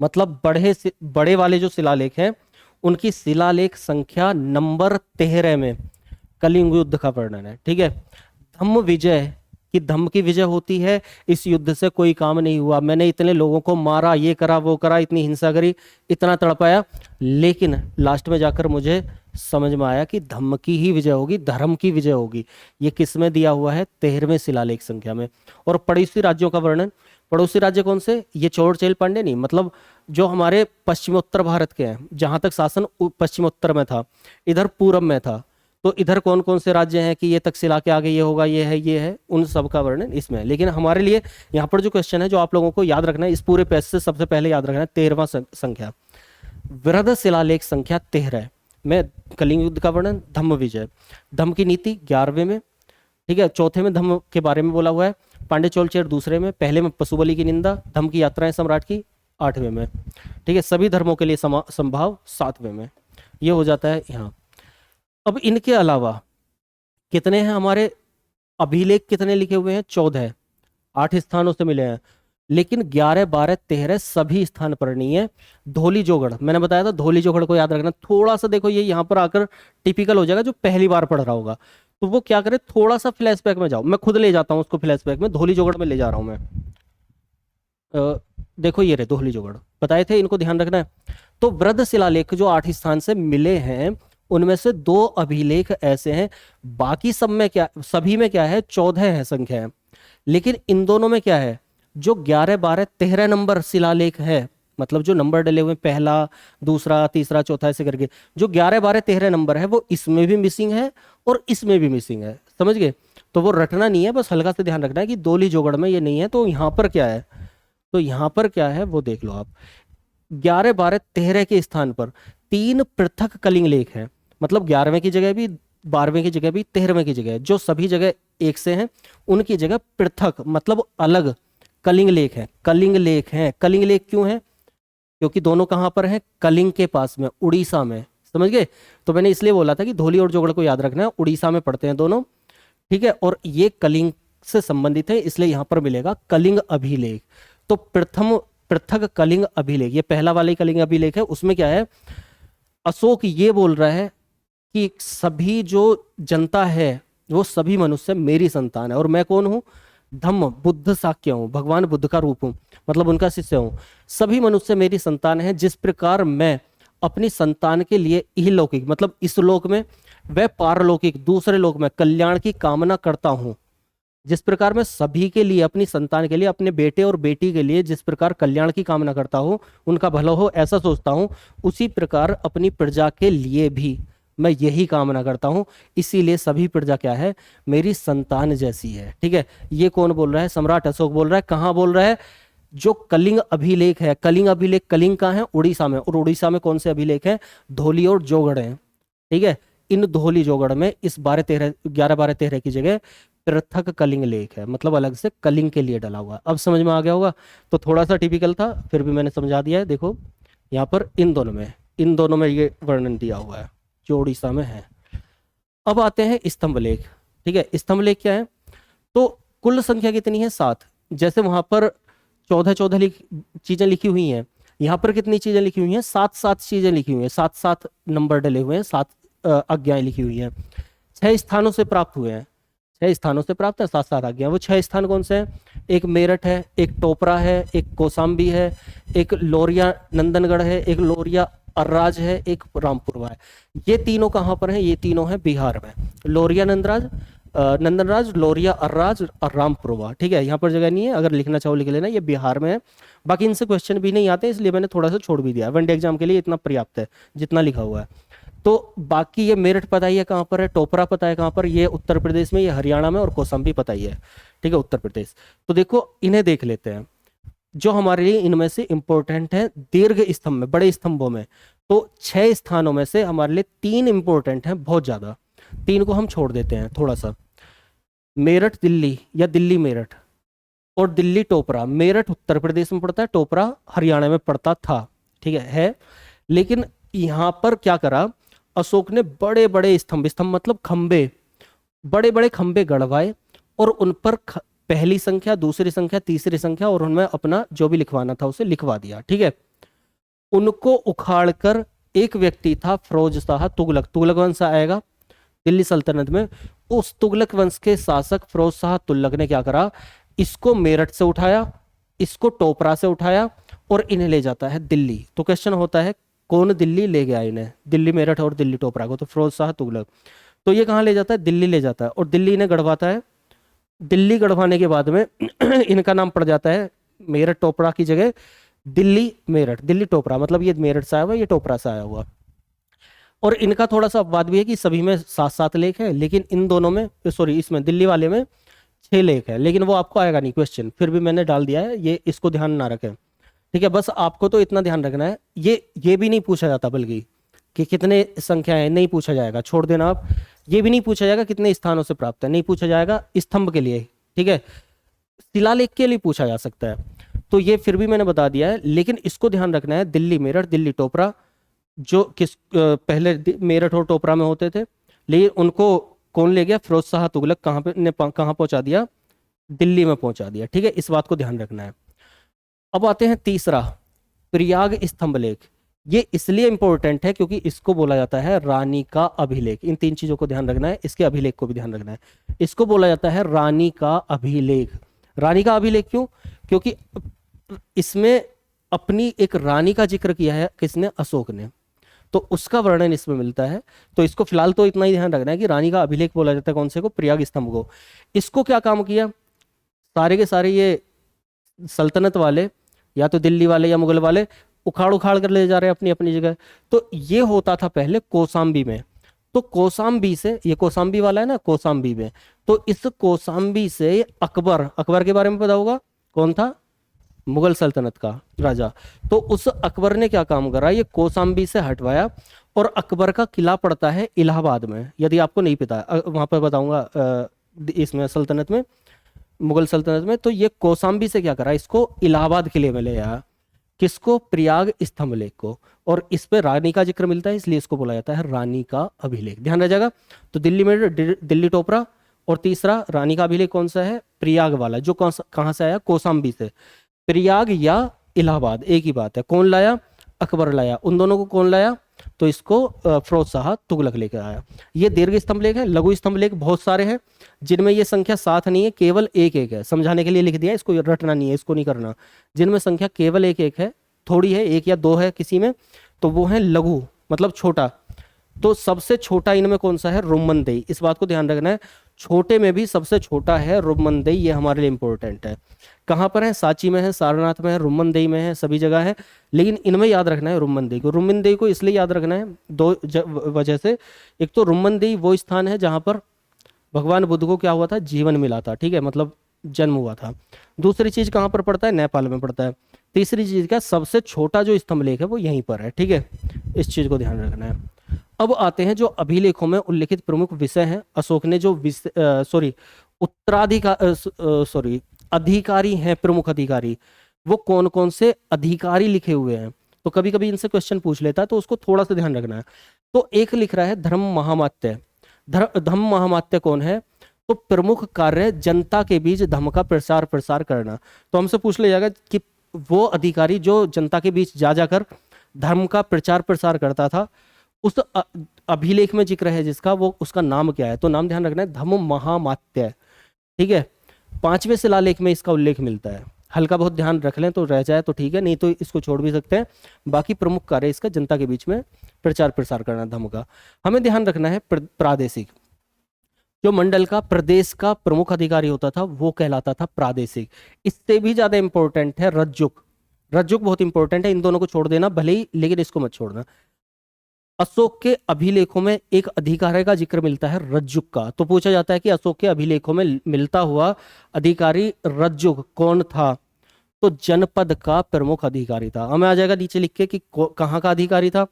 मतलब बड़े वाले जो शिलालेख हैं उनकी शिलालेख संख्या नंबर 13 में कलिंग युद्ध का वर्णन है। ठीक है, धम्म विजय, कि धम्म की विजय होती है, इस युद्ध से कोई काम नहीं हुआ, मैंने इतने लोगों को मारा, ये करा वो करा, इतनी हिंसा करी, इतना तड़पाया, लेकिन लास्ट में जाकर मुझे समझ में आया कि धम्म की ही विजय होगी, धर्म की विजय होगी। ये किस में दिया हुआ है? 13वें शिलालेख संख्या में। और पड़ोसी राज्यों का वर्णन, पड़ोसी राज्य कौन से? ये चोर चेल पांडे नहीं, मतलब जो हमारे पश्चिमोत्तर भारत के हैं, जहां तक शासन पश्चिमोत्तर में था, इधर पूर्व में था, तो इधर कौन कौन से राज्य हैं कि ये तक्षशिला के आगे ये होगा, ये है, उन सब का वर्णन इसमें है। लेकिन हमारे लिए यहाँ पर जो क्वेश्चन है, जो आप लोगों को याद रखना है, इस पूरे पेज से सबसे पहले याद रखना है 13वां संख्या, बृहद शिलालेख संख्या 13 में कलिंग युद्ध का वर्णन, धम्म विजय, धम्म की नीति 11वें में। ठीक है, चौथे में धम्म के बारे में बोला हुआ है, पांडे चोल चेर दूसरे में, पहले में पशुबलि की निंदा, धम्म की यात्राएं सम्राट की 8वें में। ठीक है, सभी धर्मों के लिए संभाव 7वें में। ये हो जाता है यहाँ। अब इनके अलावा कितने हैं हमारे अभिलेख, कितने लिखे हुए हैं? 14, 8 स्थानों से मिले हैं, लेकिन 11, 12, 13 सभी स्थान पर नहीं है। धौली जोगढ़, मैंने बताया था, धौली जोगढ़ को याद रखना। थोड़ा सा देखो, ये यहाँ पर आकर टिपिकल हो जाएगा जो पहली बार पढ़ रहा होगा, तो वो क्या करे, थोड़ा सा फ्लैशबैक में जाओ, मैं खुद ले जाता हूँ उसको फ्लैशबैक में, धौली जोगढ़ में ले जा रहा हूँ मैं। देखो ये रहे धौली जोगढ़, बताए थे, इनको ध्यान रखना है। तो वृद्ध शिलालेख जो 8 स्थान से मिले हैं, उनमें से 2 अभिलेख ऐसे हैं, बाकी सब में क्या, सभी में क्या है, 14 है संख्या है, लेकिन इन दोनों में क्या है, जो 11, 12, 13 नंबर शिलालेख है, मतलब जो नंबर डले हुए, पहला, दूसरा, तीसरा, चौथा, ऐसे करके, जो 11, 12, 13 नंबर है, वो इसमें भी मिसिंग है और इसमें भी मिसिंग है, समझ गए? तो वो रटना नहीं है, बस हल्का से ध्यान रखना है कि धौली जोगढ़ में ये नहीं है। तो यहाँ पर क्या है, तो यहाँ पर क्या है वो देख लो आप। 11, 12, 13 के स्थान पर 3 पृथक कलिंग लेख है, मतलब 11वें की जगह भी, 12वें की जगह भी, 13वें की जगह, जो सभी जगह एक से हैं, उनकी जगह पृथक मतलब अलग कलिंग लेख है। कलिंग लेख है, कलिंग लेख क्यों है? क्योंकि दोनों कहां पर हैं? कलिंग के पास में, उड़ीसा में, समझ गए? तो मैंने इसलिए बोला था कि धौली और जोगढ़ को याद रखना है, उड़ीसा में पड़ते हैं दोनों। ठीक है, और ये कलिंग से संबंधित है, इसलिए यहां पर मिलेगा कलिंग अभिलेख। तो प्रथम पृथक कलिंग अभिलेख, ये पहला वाला कलिंग अभिलेख है, उसमें क्या है, अशोक ये बोल रहा है कि सभी जो जनता है वो सभी मनुष्य मेरी संतान है, और मैं कौन हूं? धम्म, बुद्ध साक्य हूं, भगवान बुद्ध का रूप हूं, मतलब उनका शिष्य हूं। सभी मनुष्य मेरी संतान है, जिस प्रकार मैं अपनी संतान के लिए इहलौकिक मतलब इस लोक में, वह पारलौकिक दूसरे लोक में कल्याण की कामना करता हूं। जिस प्रकार मैं सभी के लिए, अपनी संतान के लिए, अपने बेटे और बेटी के लिए जिस प्रकार कल्याण की कामना करता हूं, उनका भला हो ऐसा सोचता हूं, उसी प्रकार अपनी प्रजा के लिए भी मैं यही कामना करता हूं। इसीलिए सभी प्रजा क्या है? मेरी संतान जैसी है। ठीक है, ये कौन बोल रहा है? सम्राट अशोक बोल रहा है। कहां बोल रहा है? जो कलिंग अभिलेख है, कलिंग अभिलेख, कलिंग कहाँ है? उड़ीसा में। और उड़ीसा में कौन से अभिलेख हैं? धौली और जोगढ़ हैं। ठीक है, इन धौली जोगढ़ में इस 12, 13, 11, 12, 13 की जगह पृथक कलिंग लेख है, मतलब अलग से कलिंग के लिए डला हुआ। अब समझ में आ गया होगा? तो थोड़ा सा टिपिकल था, फिर भी मैंने समझा दिया है। देखो यहाँ पर इन दोनों में ये वर्णन दिया हुआ है जो उड़ीसा में है। अब आते हैं स्तंभ लेख। ठीक है, स्तंभ लेख क्या है? तो कुल संख्या कितनी है? 7। जैसे वहां पर 14 चीजें लिखी हुई हैं, यहाँ पर कितनी चीजें लिखी हुई हैं? 7 चीजें लिखी हुई हैं, 7 नंबर डले हुए हैं, 7 आज्ञाएं लिखी हुई हैं। 6 स्थानों से प्राप्त हुए हैं, 6 स्थानों से प्राप्त है 7 आज्ञा। वो 6 स्थान कौन से हैं? एक मेरठ है, एक टोपरा है, एक कौसाम्बी है, एक लोरिया नंदनगढ़ है, एक लोरिया अर्राज है, एक रामपुरवा है। ये तीनों कहाँ पर हैं? ये तीनों हैं बिहार में। लोरिया नंदनराज, लोरिया अर्राज और रामपुरवा। ठीक है, यहाँ पर जगह नहीं है, अगर लिखना चाहो लिख लेना, ये बिहार में है। बाकी इनसे क्वेश्चन भी नहीं आते, इसलिए मैंने थोड़ा सा छोड़ भी दिया। वनडे एग्जाम के लिए इतना पर्याप्त है जितना लिखा हुआ है। तो बाकी ये मेरठ पता ही है कहाँ पर है, टोपरा पता है कहाँ पर, ये उत्तर प्रदेश में, ये हरियाणा में, और कौसाम्बी पता ही है। ठीक है, उत्तर प्रदेश। तो देखो इन्हें देख लेते हैं, जो हमारे लिए इनमें से इंपॉर्टेंट है दीर्घ स्तंभ में, बड़े स्तंभों में। तो 6 स्थानों में से हमारे लिए 3 इंपॉर्टेंट हैं बहुत ज्यादा। तीन को हम छोड़ देते हैं थोड़ा सा। मेरठ दिल्ली या दिल्ली मेरठ और दिल्ली टोपरा। मेरठ उत्तर प्रदेश में पड़ता है, टोपरा हरियाणा में पड़ता था, ठीक है। लेकिन यहां पर क्या करा अशोक ने, बड़े बड़े स्तंभ, स्तंभ मतलब खंबे, बड़े बड़े खंबे गढ़वाए और उन पर पहली संख्या, दूसरी संख्या, तीसरी संख्या और उनमें अपना जो भी लिखवाना था उसे लिखवा दिया, ठीक है। उनको उखाड़कर एक व्यक्ति था फिरोज शाह तुगलक, तुगलक वंश आएगा दिल्ली सल्तनत में। उस तुगलक वंश के शासक फिरोज शाह तुगलक ने क्या करा, इसको मेरठ से उठाया, इसको टोपरा से उठाया और इन्हें ले जाता है दिल्ली। तो क्वेश्चन होता है कौन दिल्ली ले गया इन्हें, दिल्ली मेरठ और दिल्ली टोपरा को? तो फिरोज शाह तुगलक। तो ये कहाँ ले जाता है? दिल्ली ले जाता है और दिल्ली इन्हें गढ़वाता है। दिल्ली गढ़वाने के बाद में इनका नाम पड़ जाता है मेरठ टोपरा की जगह दिल्ली मेरठ, दिल्ली टोपरा, मतलब ये मेरठ से आया हुआ, ये टोपरा से आया हुआ। और इनका थोड़ा सा अपवाद भी है कि सभी में 7-7 लेख है, लेकिन इन दोनों में, सॉरी इसमें दिल्ली वाले में 6 लेख है, लेकिन वो आपको आएगा नहीं क्वेश्चन, फिर भी मैंने डाल दिया है, ये इसको ध्यान ना रखें, ठीक है। बस आपको तो इतना ध्यान रखना है, ये भी नहीं पूछा जाता बल्कि कि कितने संख्याएं, नहीं पूछा जाएगा, छोड़ देना आप। ये भी नहीं पूछा जाएगा कितने स्थानों से प्राप्त है, नहीं पूछा जाएगा। स्तंभ के लिए, ठीक है, शिलालेख के लिए पूछा जा सकता है, तो ये फिर भी मैंने बता दिया है। लेकिन इसको ध्यान रखना है, दिल्ली मेरठ दिल्ली टोपरा जो पहले मेरठ और टोपरा में होते थे, लेकिन उनको कौन ले गया? फिरोज शाह तुगलक। कहाँ पे ने कहाँ पहुंचा दिया? दिल्ली में पहुंचा दिया, ठीक है। इस बात को ध्यान रखना है। अब आते हैं तीसरा, प्रयाग स्तंभ लेख। ये इसलिए इंपॉर्टेंट है क्योंकि इसको बोला जाता है रानी का अभिलेख। इन 3 चीजों को ध्यान रखना है, इसके अभिलेख को भी ध्यान रखना है। इसको बोला जाता है रानी का अभिलेख। रानी का अभिलेख क्यों? क्योंकि इसमें अपनी एक रानी का जिक्र किया है किसने? अशोक ने, तो उसका वर्णन इसमें मिलता है। तो इसको फिलहाल तो इतना ही ध्यान रखना है कि रानी का अभिलेख बोला जाता है कौन से को? प्रयाग स्तंभ को। इसको क्या काम किया? सारे के सारे ये सल्तनत वाले, या तो दिल्ली वाले या मुगल वाले, उखाड़ उखाड़ कर ले जा रहे हैं अपनी अपनी जगह। तो ये होता था पहले कौसाम्बी में। तो कौसाम्बी से, ये कौसाम्बी वाला है ना, कौसाम्बी में, तो इस कौसाम्बी से अकबर, अकबर के बारे में पता होगा, कौन था? मुगल सल्तनत का राजा। तो उस अकबर ने क्या काम करा, ये कौसाम्बी से हटवाया और अकबर का किला पड़ता है इलाहाबाद में, यदि आपको नहीं पता, वहां पर बताऊंगा इसमें सल्तनत में, मुगल सल्तनत में। तो ये कौसाम्बी से क्या करा, इसको इलाहाबाद किले में ले आया। किसको? प्रयाग स्तंभ लेख को। और इस पे रानी का जिक्र मिलता है, इसलिए इसको बोला जाता है रानी का अभिलेख। ध्यान रह जाएगा। तो दिल्ली में दिल्ली टोपरा, और तीसरा रानी का अभिलेख कौन सा है? प्रयाग वाला, जो कहां से आया? कौसाम्बी से। प्रयाग या इलाहाबाद एक ही बात है। कौन लाया? अकबर लाया। उन दोनों को कौन लाया? तो इसको फिरोज शाह तुगलक लेकर आया। ये दीर्घ स्तंभ लेख है। लघु स्तंभ लेख बहुत सारे हैं जिनमें ये संख्या 7 नहीं है, केवल एक एक है। समझाने के लिए लिख दिया, इसको रटना नहीं है, इसको नहीं करना। जिनमें संख्या केवल एक एक है, थोड़ी है, 1 या 2 है किसी में, तो वो है लघु, मतलब छोटा। तो सबसे छोटा इनमें कौन सा है? रुमनदेई। इस बात को ध्यान रखना है, छोटे में भी सबसे छोटा है रुमनदेई। ये हमारे लिए इंपॉर्टेंट है। कहाँ पर है? सांची में है, सारनाथ में है, रुमनदेई में है, सभी जगह है। लेकिन इनमें याद रखना है रुमनदेई को। रुमनदेई को इसलिए याद रखना है 2 वजह से। एक तो रुमनदेई वो स्थान है जहां पर भगवान बुद्ध को क्या हुआ था? जीवन मिला था, ठीक है, मतलब जन्म हुआ था। दूसरी चीज कहाँ पर पड़ता है? नेपाल में पड़ता है। तीसरी चीज क्या? सबसे छोटा जो स्तंभ लेख है वो यहीं पर है, ठीक है। इस चीज को ध्यान रखना है। अब आते हैं जो अभिलेखों में उल्लिखित प्रमुख विषय हैं। अशोक ने जो उत्तराधिकार अधिकारी हैं, प्रमुख अधिकारी, वो कौन कौन से अधिकारी लिखे हुए हैं? तो कभी कभी इनसे क्वेश्चन पूछ लेता है, तो उसको थोड़ा सा ध्यान रखना है। तो एक लिख रहा है धर्म महामात्य। धर्म महामात्य कौन है? तो प्रमुख कार्य जनता के बीच धर्म का प्रसार प्रसार करना। तो हमसे पूछ लिया जाएगा कि वो अधिकारी जो जनता के बीच जा जाकर धर्म का प्रचार प्रसार करता था, उस अभिलेख में जिक्र है जिसका, वो उसका नाम क्या है? तो नाम ध्यान रखना है, धम्म महामात्य, ठीक है। 5वें शिलालेख में इसका उल्लेख मिलता है। हल्का बहुत ध्यान रख लें तो रह जाए तो ठीक है, नहीं तो इसको छोड़ भी सकते हैं। बाकी प्रमुख कार्य इसका जनता के बीच में प्रचार प्रसार करना धम्म का। हमें ध्यान रखना है प्रादेशिक, जो मंडल का, प्रदेश का प्रमुख अधिकारी होता था वो कहलाता था प्रादेशिक। इससे भी ज्यादा इंपॉर्टेंट है रज्जुक। रज्जुक बहुत इंपॉर्टेंट है, इन दोनों को छोड़ देना भले ही, लेकिन इसको मत छोड़ना। अशोक के अभिलेखों में एक अधिकारी का जिक्र मिलता है रज्जुक का। तो पूछा जाता है कि अशोक के अभिलेखों में मिलता हुआ अधिकारी रज्जुक कौन था? तो जनपद का प्रमुख अधिकारी था। हमें आ जाएगा नीचे लिख के कि कहाँ का अधिकारी था।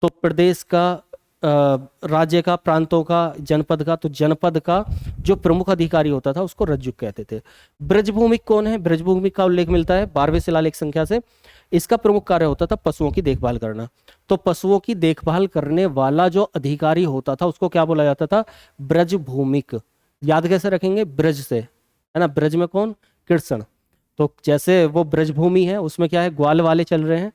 तो प्रदेश का राज्य का, प्रांतों का, जनपद का, तो जनपद का जो प्रमुख अधिकारी होता था उसको रज्जुक कहते थे। ब्रजभूमिक कौन है? ब्रजभूमिक का उल्लेख मिलता है 12वें शिलालेख संख्या से। इसका प्रमुख कार्य होता था पशुओं की देखभाल करना। तो पशुओं की देखभाल करने वाला जो अधिकारी होता था उसको क्या बोला जाता था? ब्रजभूमिक। याद कैसे रखेंगे? ब्रज से, है ना। ब्रज में कौन? कृष्ण। तो जैसे वो ब्रजभूमि है उसमें क्या है? ग्वाल वाले चल रहे हैं,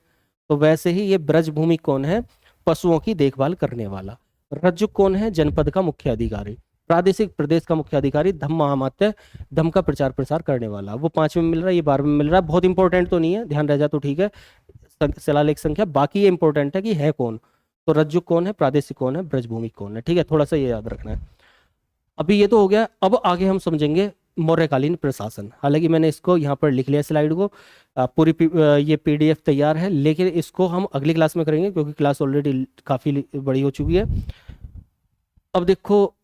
तो वैसे ही ये ब्रजभूमि कौन है? पशुओं की देखभाल करने वाला। रज्जुक कौन है? जनपद का मुख्य अधिकारी। प्रादेशिक प्रदेश का मुख्य अधिकारी। धम्म महामात्य, धम्म का प्रचार प्रसार करने वाला। वो 5वें में मिल रहा है, ये 12वें में मिल रहा है। बहुत इंपॉर्टेंट तो नहीं है, ध्यान रह जाए तो ठीक है। शिलालेख संख्या, बाकी ये इंपॉर्टेंट है कि है कौन। तो रज्जुक कौन है? प्रादेशिक कौन है? ब्रजभूमि कौन है? ठीक है, थोड़ा सा ये याद रखना है। अभी ये तो हो गया। अब आगे हम समझेंगे मौर्यकालीन प्रशासन। हालांकि मैंने इसको यहाँ पर लिख लिया स्लाइड को, ये पीडीएफ तैयार है, लेकिन इसको हम अगली क्लास में करेंगे क्योंकि क्लास ऑलरेडी काफ़ी बड़ी हो चुकी है। अब देखो,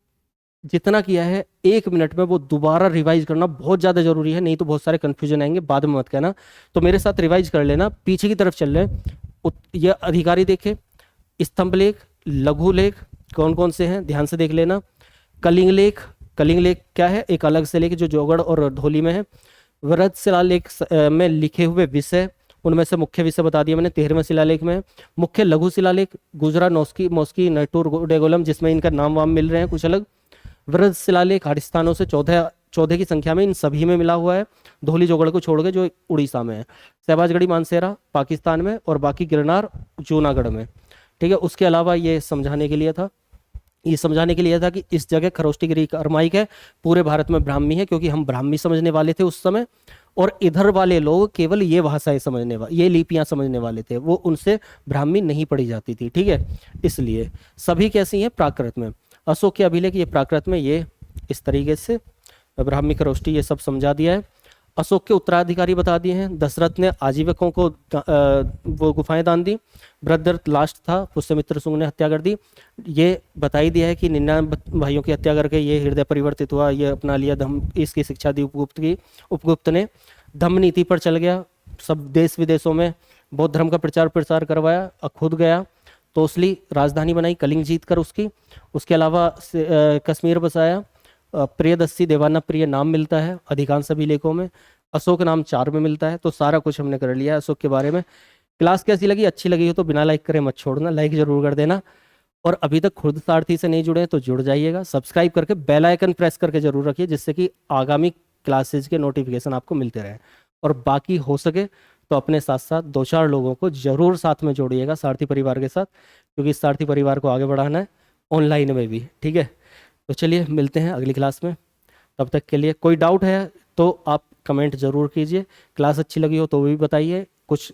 जितना किया है 1 मिनट में वो दोबारा रिवाइज करना बहुत ज़्यादा जरूरी है, नहीं तो बहुत सारे कन्फ्यूजन आएंगे, बाद में मत कहना। तो मेरे साथ रिवाइज कर लेना। पीछे की तरफ चल रहे हैं। ये अधिकारी देखे, स्तंभ लेख, लघु लेख कौन कौन से हैं ध्यान से देख लेना। कलिंग लेख, कलिंग लेख क्या है? एक अलग से लेख जो जोगड़ और धौली में है। वृहद शिलालेख में लिखे हुए विषय, उनमें से मुख्य विषय बता दिया मैंने, 13वें शिलालेख में है। मुख्य लघु शिलालेख गुजरा, नौस्की, मौस्की, नटूर, डेगोलम, जिसमें इनका नाम वाम मिल रहे हैं कुछ अलग। वृहद शिलालेख 8 स्थानों से 14 की संख्या में, इन सभी में मिला हुआ है, धौली जोगड़ को छोड़ के, जो उड़ीसा में है। सहबाजगढ़ी मानसेरा पाकिस्तान में, और बाकी गिरनार जूनागढ़ में। ठीक है, उसके अलावा ये समझाने के लिए था, ये समझाने के लिए था कि इस जगह खरोष्टीगिरी अरमाइक है, पूरे भारत में ब्राह्मी है, क्योंकि हम ब्राह्मी समझने वाले थे उस समय, और इधर वाले लोग केवल ये भाषाएं समझने वाले, ये लिपियां समझने वाले थे, वो उनसे ब्राह्मी नहीं पढ़ी जाती थी। ठीक है, इसलिए सभी कैसी हैं? प्राकृत में। अशोक के अभिलेख ये प्राकृत में, ये इस तरीके से ब्राह्मी खरोष्टी ये सब समझा दिया है। अशोक के उत्तराधिकारी बता दिए हैं। दशरथ ने आजीवकों को वो गुफाएं दान दी। बृहद्रथ लास्ट था, पुष्यमित्र शुंग ने हत्या कर दी। ये बता ही दिया है कि 99 भाइयों की हत्या करके ये हृदय परिवर्तित हुआ, ये अपना लिया धम्म, इसकी शिक्षा दी उपगुप्त की। उपगुप्त ने धम्म नीति पर चल गया, सब देश विदेशों में बौद्ध धर्म का प्रचार प्रसार करवाया, खुद गया, तोसली राजधानी बनाई कलिंग जीत कर उसकी। उसके अलावा कश्मीर बसाया। प्रियदस्सी देवाना प्रिय नाम मिलता है अधिकांश अभिलेखों में। अशोक नाम 4 में मिलता है। तो सारा कुछ हमने कर लिया है अशोक के बारे में। क्लास कैसी लगी? अच्छी लगी हो तो बिना लाइक करे मत छोड़ना, लाइक जरूर कर देना। और अभी तक खुद सारथी से नहीं जुड़े हैं तो जुड़ जाइएगा, सब्सक्राइब करके बेल आइकन प्रेस करके जरूर रखिए, जिससे कि आगामी क्लासेज के नोटिफिकेशन आपको मिलते रहें। और बाकी हो सके तो अपने साथ साथ 2-4 लोगों को जरूर साथ में जोड़िएगा सारथी परिवार के साथ, क्योंकि इस सारथी परिवार को आगे बढ़ाना है ऑनलाइन में भी। ठीक है, तो चलिए मिलते हैं अगली क्लास में। तब तक के लिए कोई डाउट है तो आप कमेंट जरूर कीजिए। क्लास अच्छी लगी हो तो भी बताइए, कुछ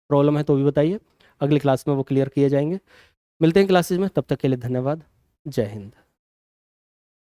प्रॉब्लम है तो भी बताइए, अगली क्लास में वो क्लियर किए जाएंगे। मिलते हैं क्लासेज में, तब तक के लिए धन्यवाद। जय हिंद।